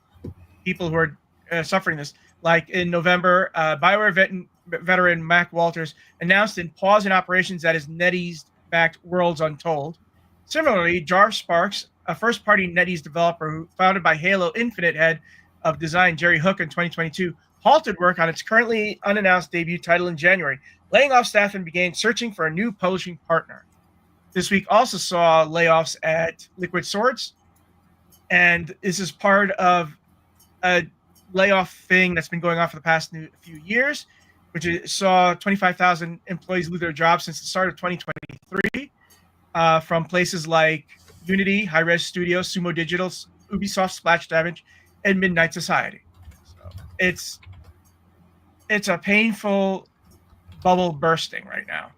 people who are suffering this. Like in November, BioWare veteran Mac Walters announced in pause in operations at his NetEase-backed Worlds Untold. Similarly, Jar Sparks, a first-party NetEase developer who founded by Halo Infinite head of design Jerry Hook in 2022, halted work on its currently unannounced debut title in January, laying off staff and began searching for a new publishing partner. This week also saw layoffs at Liquid Swords, and this is part of a layoff thing that's been going on for the past few years, which saw 25,000 employees lose their jobs since the start of 2023, from places like Unity, Hi-Res Studios, Sumo Digital, Ubisoft, Splash Damage, and Midnight Society. So it's a painful bubble bursting right now.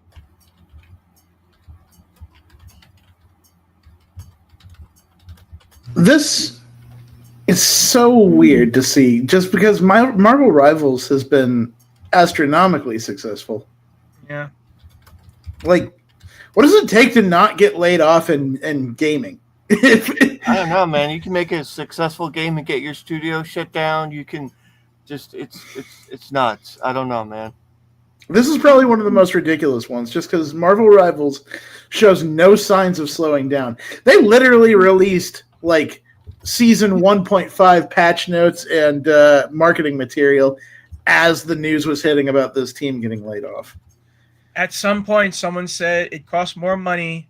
This is so weird to see, just because Marvel Rivals has been astronomically successful. Yeah. Like, what does it take to not get laid off in gaming? I don't know, man. You can make a successful game and get your studio shut down. You can just it's nuts. I don't know, man. This is probably one of the most ridiculous ones, just because Marvel Rivals shows no signs of slowing down. They literally released like season 1.5 patch notes and marketing material as the news was hitting about this team getting laid off. At some point, someone said it costs more money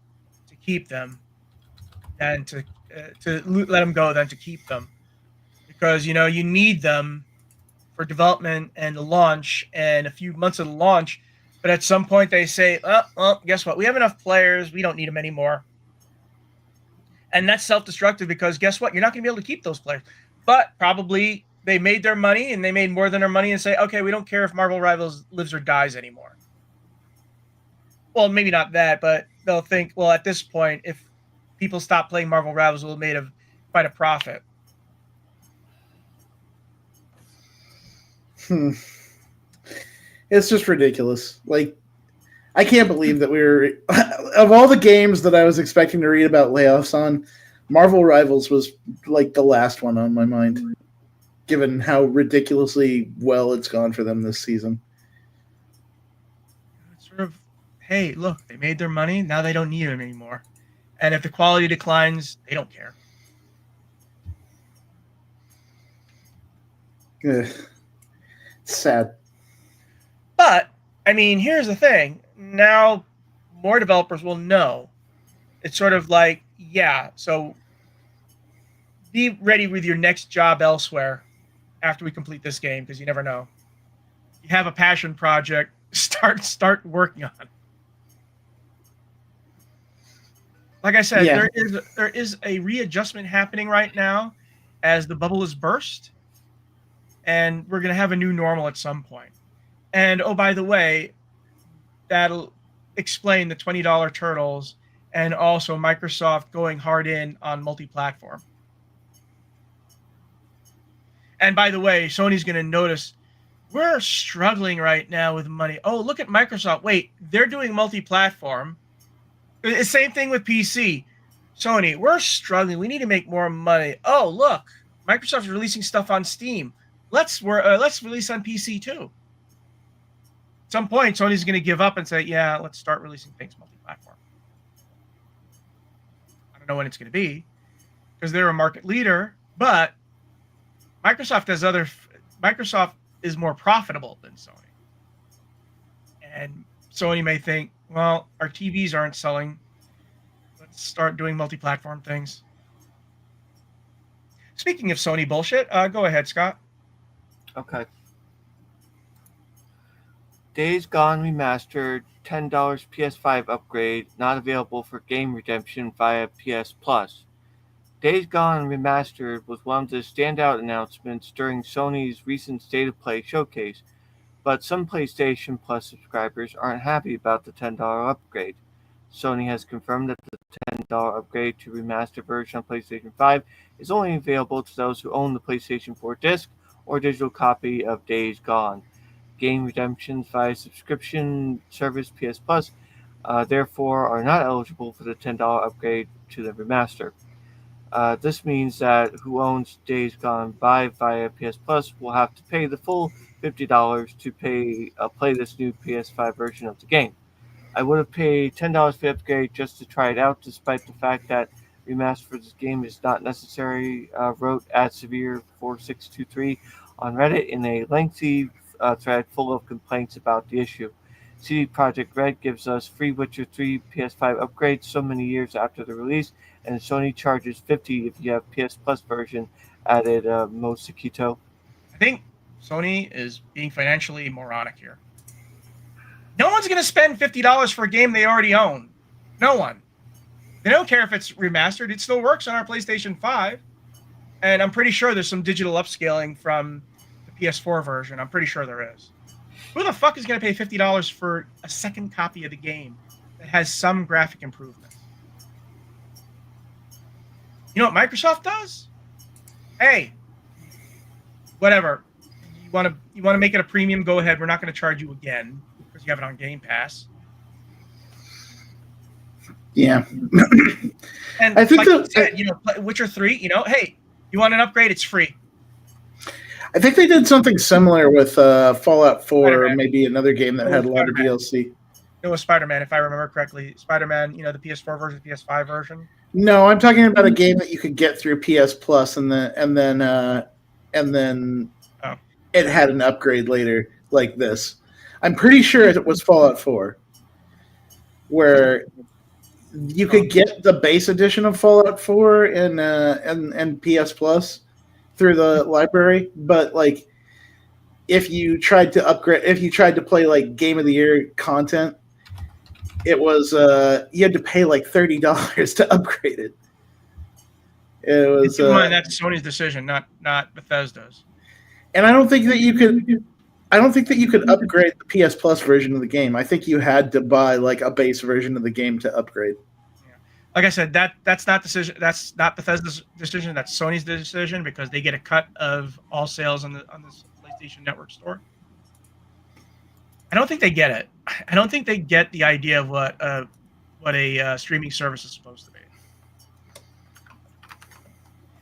keep them than to let them go than to keep them, because you need them for development and the launch and a few months of the launch. But at some point they say, oh, well, guess what? We have enough players. We don't need them anymore. And that's self-destructive, because guess what? You're not going to be able to keep those players. But probably they made their money, and they made more than their money, and say, okay, we don't care if Marvel Rivals lives or dies anymore. Well, maybe not that, but they'll think, well, at this point, if people stop playing Marvel Rivals, we'll have made quite a profit. It's just ridiculous. Like, I can't believe that of all the games that I was expecting to read about layoffs on, Marvel Rivals was like the last one on my mind, given how ridiculously well it's gone for them this season. It's sort of, hey, look, they made their money. Now they don't need them anymore. And if the quality declines, they don't care. It's sad. But, I mean, here's the thing. Now, more developers will know. It's sort of like, yeah, so be ready with your next job elsewhere after we complete this game, because you never know. You have a passion project, start working on it. Like I said, Yeah. there is a readjustment happening right now as the bubble is burst, and we're going to have a new normal at some point. And, oh, by the way, that'll explain the $20 turtles, and also Microsoft going hard in on multi-platform. And by the way, Sony's going to notice we're struggling right now with money. Oh, look at Microsoft. Wait, they're doing multi-platform. The same thing with PC. Sony, we're struggling. We need to make more money. Oh, look, Microsoft's releasing stuff on Steam. Let's release on PC too. At some point, Sony's going to give up and say, yeah, let's start releasing things multi-platform. I don't know when it's going to be, because they're a market leader, but Microsoft is more profitable than Sony. And Sony may think, well, our TVs aren't selling. Let's start doing multi-platform things. Speaking of Sony bullshit, go ahead, Scott. Okay. Days Gone Remastered, $10 PS5 upgrade, not available for game redemption via PS Plus. Days Gone Remastered was one of the standout announcements during Sony's recent State of Play showcase, but some PlayStation Plus subscribers aren't happy about the $10 upgrade. Sony has confirmed that the $10 upgrade to remastered version on PlayStation 5 is only available to those who own the PlayStation 4 disc or digital copy of Days Gone. Game redemptions via subscription service PS Plus, therefore, are not eligible for the $10 upgrade to the remaster. This means that who owns Days Gone via PS Plus will have to pay the full $50 to play this new PS5 version of the game. I would have paid $10 for the upgrade just to try it out, despite the fact that remaster for this game is not necessary, wrote @Severe4623 on Reddit in a lengthy thread full of complaints about the issue. CD Projekt Red gives us free Witcher 3 PS5 upgrades so many years after the release, and Sony charges $50 if you have PS Plus version, added Mosquito. I think Sony is being financially moronic here. No one's going to spend $50 for a game they already own. No one. They don't care if it's remastered. It still works on our PlayStation 5. And I'm pretty sure there's some digital upscaling from the PS4 version. I'm pretty sure there is. Who the fuck is going to pay $50 for a second copy of the game that has some graphic improvements? You know what Microsoft does? Hey, whatever. You want to make it a premium? Go ahead. We're not going to charge you again because you have it on Game Pass. Yeah. And I think like you said, Witcher 3, hey, you want an upgrade? It's free. I think they did something similar with Fallout 4, Spider-Man. or maybe another game that had a lot of DLC. It was Spider-Man, if I remember correctly. Spider-Man, the PS4 version, PS5 version. No, I'm talking about a game that you could get through PS Plus, and then it had an upgrade later, like this. I'm pretty sure it was Fallout 4, where You could get the base edition of Fallout 4 and PS Plus through the library, but like if you tried to play like Game of the Year content, it was you had to pay like $30 to upgrade it. It was keep in mind that's Sony's decision, not Bethesda's. And I don't think that you could upgrade the PS Plus version of the game. I think you had to buy like a base version of the game to upgrade. Yeah. Like I said, that's not Bethesda's decision. That's Sony's decision because they get a cut of all sales on this PlayStation Network store. I don't think they get it. I don't think they get the idea of what a streaming service is supposed to be.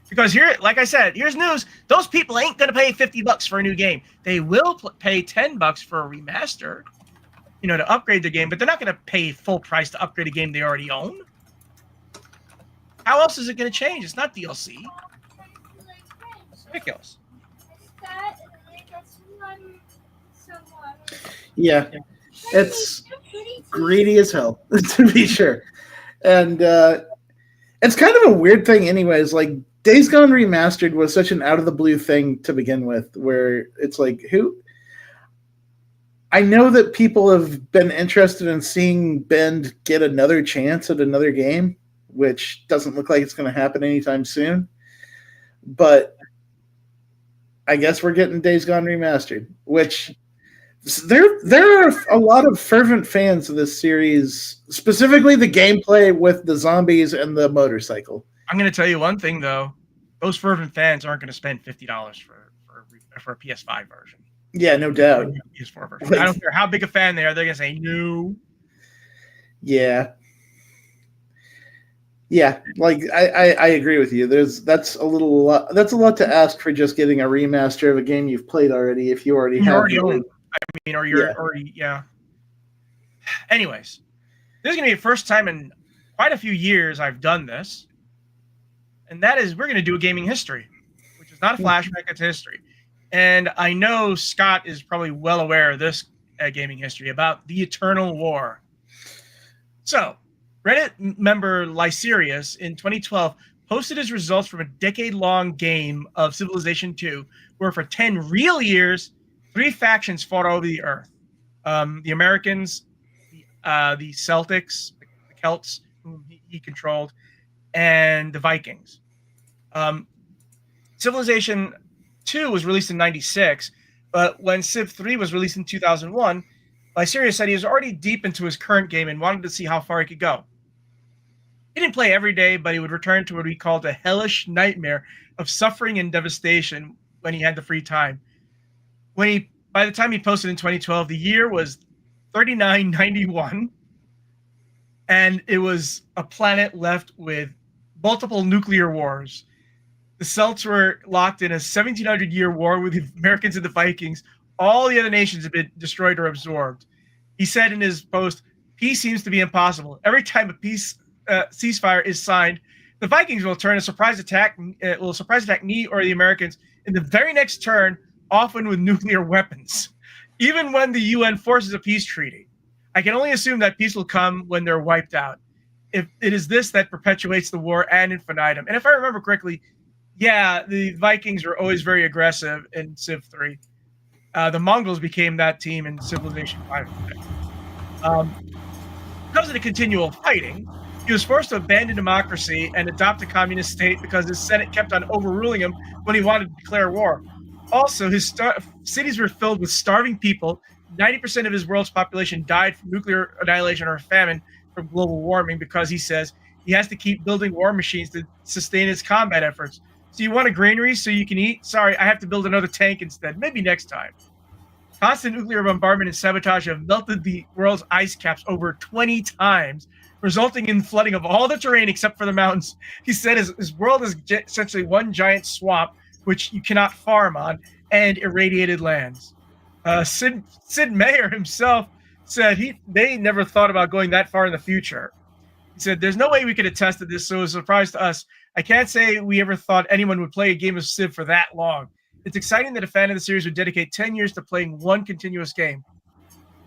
Because here, like I said, here's news. Those people ain't going to pay $50 for a new game. They will pay $10 for a remaster, to upgrade their game, but they're not going to pay full price to upgrade a game they already own. How else is it going to change? It's not DLC. It's ridiculous. Yeah, it's greedy as hell, to be sure. And it's kind of a weird thing anyways. Like, Days Gone Remastered was such an out-of-the-blue thing to begin with, where it's like, who... I know that people have been interested in seeing Bend get another chance at another game, which doesn't look like it's going to happen anytime soon. But I guess we're getting Days Gone Remastered, which... There are a lot of fervent fans of this series, specifically the gameplay with the zombies and the motorcycle. I'm going to tell you one thing, though. Those fervent fans aren't going to spend $50 for a PS5 version. Yeah, no doubt. PS4 version. I don't care how big a fan they are. They're going to say no. Yeah. Yeah, like I agree with you. That's a lot to ask for just getting a remaster of a game you've played already. If you already own. Or you're already, yeah. Anyways, this is going to be the first time in quite a few years I've done this. And that is, we're going to do a gaming history, which is not a flashback, it's history. And I know Scott is probably well aware of this gaming history about the Eternal War. So, Reddit member Lyserius in 2012 posted his results from a decade-long game of Civilization 2, where for 10 real years, 3 factions fought over the earth. The Americans, the Celtics, the Celts, whom he controlled, and the Vikings. Civilization 2 was released in 96, but when Civ 3 was released in 2001, Lyserius said he was already deep into his current game and wanted to see how far he could go. He didn't play every day, but he would return to what he called a hellish nightmare of suffering and devastation when he had the free time. By the time he posted in 2012, the year was 3991, and it was a planet left with multiple nuclear wars. The Celts were locked in a 1700-year war with the Americans and the Vikings. All the other nations have been destroyed or absorbed. He said in his post, "Peace seems to be impossible. Every time a peace ceasefire is signed, the Vikings will surprise attack me or the Americans in the very next turn, often with nuclear weapons. Even when the UN forces a peace treaty, I can only assume that peace will come when they're wiped out. If it is this that perpetuates the war ad infinitum." And if I remember correctly, yeah, the Vikings were always very aggressive in Civ 3. The Mongols became that team in Civilization 5. Because of the continual fighting, he was forced to abandon democracy and adopt a communist state because his Senate kept on overruling him when he wanted to declare war. Also, his cities were filled with starving people. 90% of his world's population died from nuclear annihilation or famine from global warming because he says he has to keep building war machines to sustain his combat efforts. So you want a granary so you can eat? Sorry, I have to build another tank instead. Maybe next time. Constant nuclear bombardment and sabotage have melted the world's ice caps over 20 times, resulting in flooding of all the terrain except for the mountains. He said his world is essentially one giant swamp, which you cannot farm on, and irradiated lands. Sid Meier himself said they never thought about going that far in the future. He said, "There's no way we could attest to this, so it was a surprise to us. I can't say we ever thought anyone would play a game of Civ for that long. It's exciting that a fan of the series would dedicate 10 years to playing one continuous game."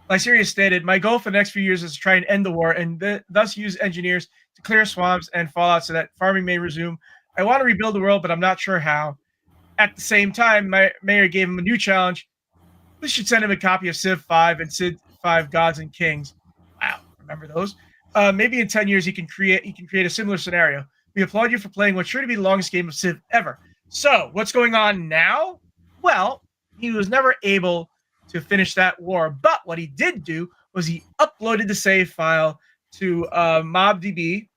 Like Sirius stated, my goal for the next few years is to try and end the war and thus use engineers to clear swamps and fallout so that farming may resume. I want to rebuild the world, but I'm not sure how. At the same time, my mayor gave him a new challenge. We should send him a copy of Civ 5 and Civ 5 Gods and Kings. Wow, remember those? Maybe in 10 years he can create a similar scenario. We applaud you for playing what's sure to be the longest game of Civ ever. So, what's going on now? Well, he was never able to finish that war, but what he did do was he uploaded the save file to ModDB,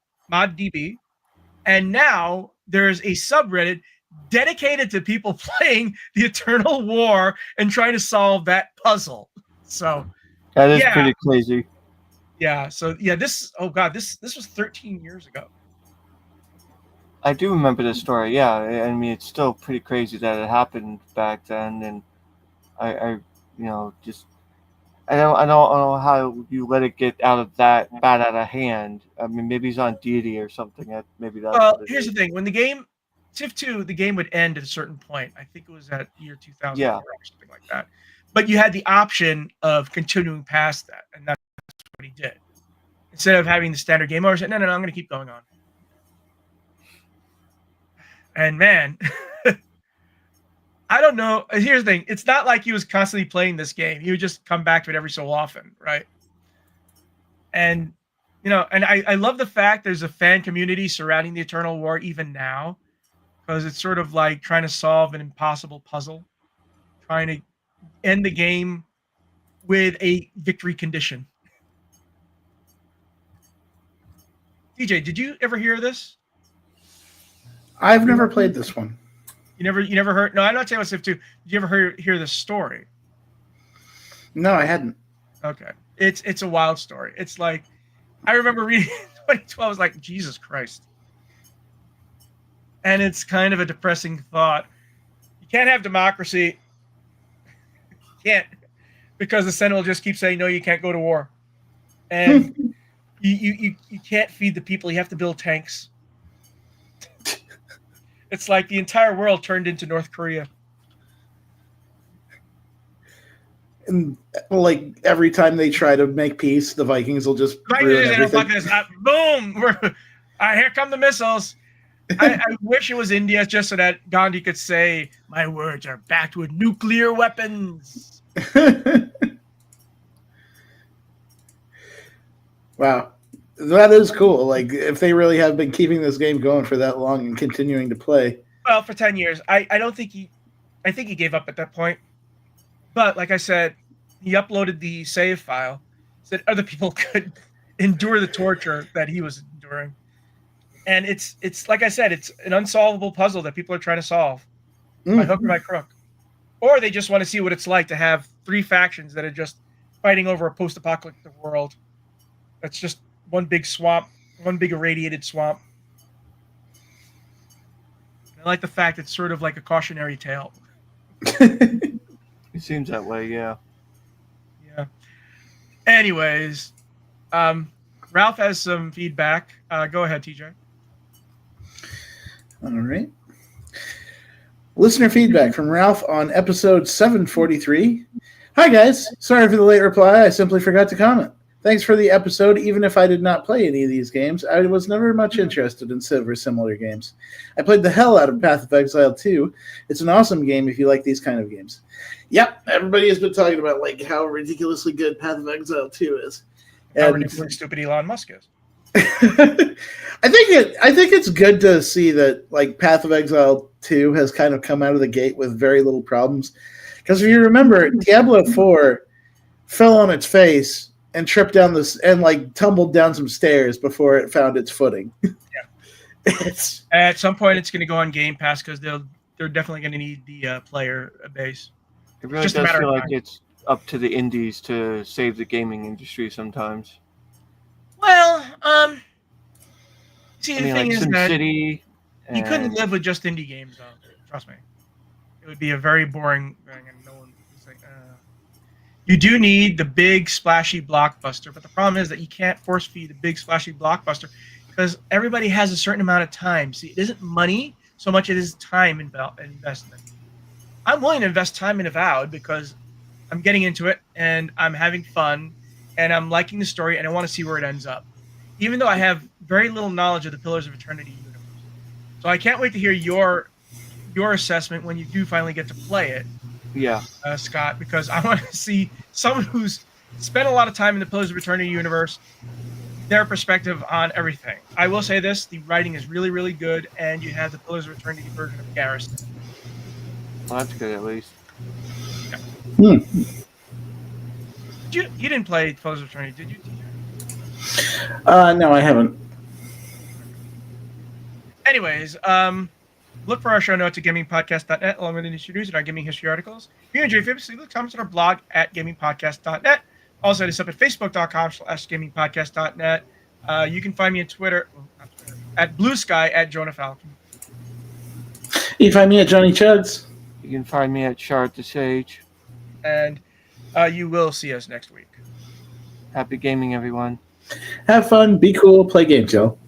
and now there's a subreddit dedicated to people playing the Eternal War and trying to solve that puzzle. So that is pretty crazy. Yeah. So this was 13 years ago. I do remember this story. Yeah, I mean it's still pretty crazy that it happened back then, and I just I don't know how you let it get out of that bad out of hand. I mean, maybe he's on deity or something. Maybe that's well. Here's the thing: when the game Civ 2, the game would end at a certain point. I think it was at year 2000 or something like that. But you had the option of continuing past that, and that's what he did. Instead of having the standard game over, he said, no, I'm going to keep going on. And man, I don't know. Here's the thing. It's not like he was constantly playing this game. He would just come back to it every so often, right? And, and I love the fact there's a fan community surrounding the Eternal War even now, because it's sort of like trying to solve an impossible puzzle, trying to end the game with a victory condition. DJ, did you ever hear this? I've never played this one. You never heard? No, I'm not saying about Civ 2. Did you ever hear this story? No, I hadn't. Okay. It's a wild story. It's like, I remember reading 2012, I was like, Jesus Christ. And it's kind of a depressing thought. You can't have democracy. You can't, because the Senate will just keep saying, no, you can't go to war. And you can't feed the people. You have to build tanks. It's like the entire world turned into North Korea. And like every time they try to make peace, the Vikings will just ruin everything. Boom! Here come the missiles. I wish it was India, just so that Gandhi could say, my words are backed with nuclear weapons. Wow. That is cool. Like, if they really have been keeping this game going for that long and continuing to play. Well, for 10 years. I don't think I think he gave up at that point. But like I said, he uploaded the save file so that other people could endure the torture that he was enduring. And it's like I said, it's an unsolvable puzzle that people are trying to solve by hook or by crook. Or they just want to see what it's like to have three factions that are just fighting over a post-apocalyptic world. That's just one big swamp, one big irradiated swamp. I like the fact it's sort of like a cautionary tale. It seems that way, yeah. Yeah. Anyways, Ralph has some feedback. Go ahead, TJ. All right. Listener feedback from Ralph on episode 743. Hi, guys. Sorry for the late reply. I simply forgot to comment. Thanks for the episode. Even if I did not play any of these games, I was never much interested in Civ or similar games. I played the hell out of Path of Exile 2. It's an awesome game if you like these kind of games. Yep, everybody has been talking about like how ridiculously good Path of Exile 2 is. How ridiculously stupid Elon Musk is. I think it's good to see that like Path of Exile 2 has kind of come out of the gate with very little problems. Because if you remember, Diablo 4 fell on its face and tripped down this and like tumbled down some stairs before it found its footing. Yeah. At some point it's going to go on Game Pass because they're definitely going to need the player base. It really does feel like it's up to the indies to save the gaming industry sometimes. Well, see, the thing like is that City you couldn't live with just indie games, though. Trust me. It would be a very boring thing, and no one is like, You do need the big, splashy blockbuster, but the problem is that you can't force feed a big, splashy blockbuster because everybody has a certain amount of time. See, it isn't money so much; it is time investment. I'm willing to invest time in Avowed because I'm getting into it and I'm having fun and I'm liking the story and I want to see where it ends up, even though I have very little knowledge of the Pillars of Eternity universe. So I can't wait to hear your assessment when you do finally get to play it, Yeah. Scott, because I want to see someone who's spent a lot of time in the Pillars of Eternity universe, their perspective on everything. I will say this: the writing is really, really good, and you have the Pillars of Eternity version of Garrison. Well, that's good at least. Hmm. You didn't play Pillars of Eternity, did you, TJ? No, I haven't. Anyways, look for our show notes at gamingpodcast.net along with industry news and our gaming history articles. If you enjoy videos, leave comments on our blog at gamingpodcast.net. Also, hit us up at facebook.com/gamingpodcast.net. You can find me on Twitter, at Blue Sky at Jonah Falcon. You can find me at Johnny Chugs. You can find me at Shard the Sage. And you will see us next week. Happy gaming, everyone. Have fun, be cool, play games, y'all.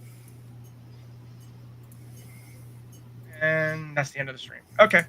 And that's the end of the stream. Okay.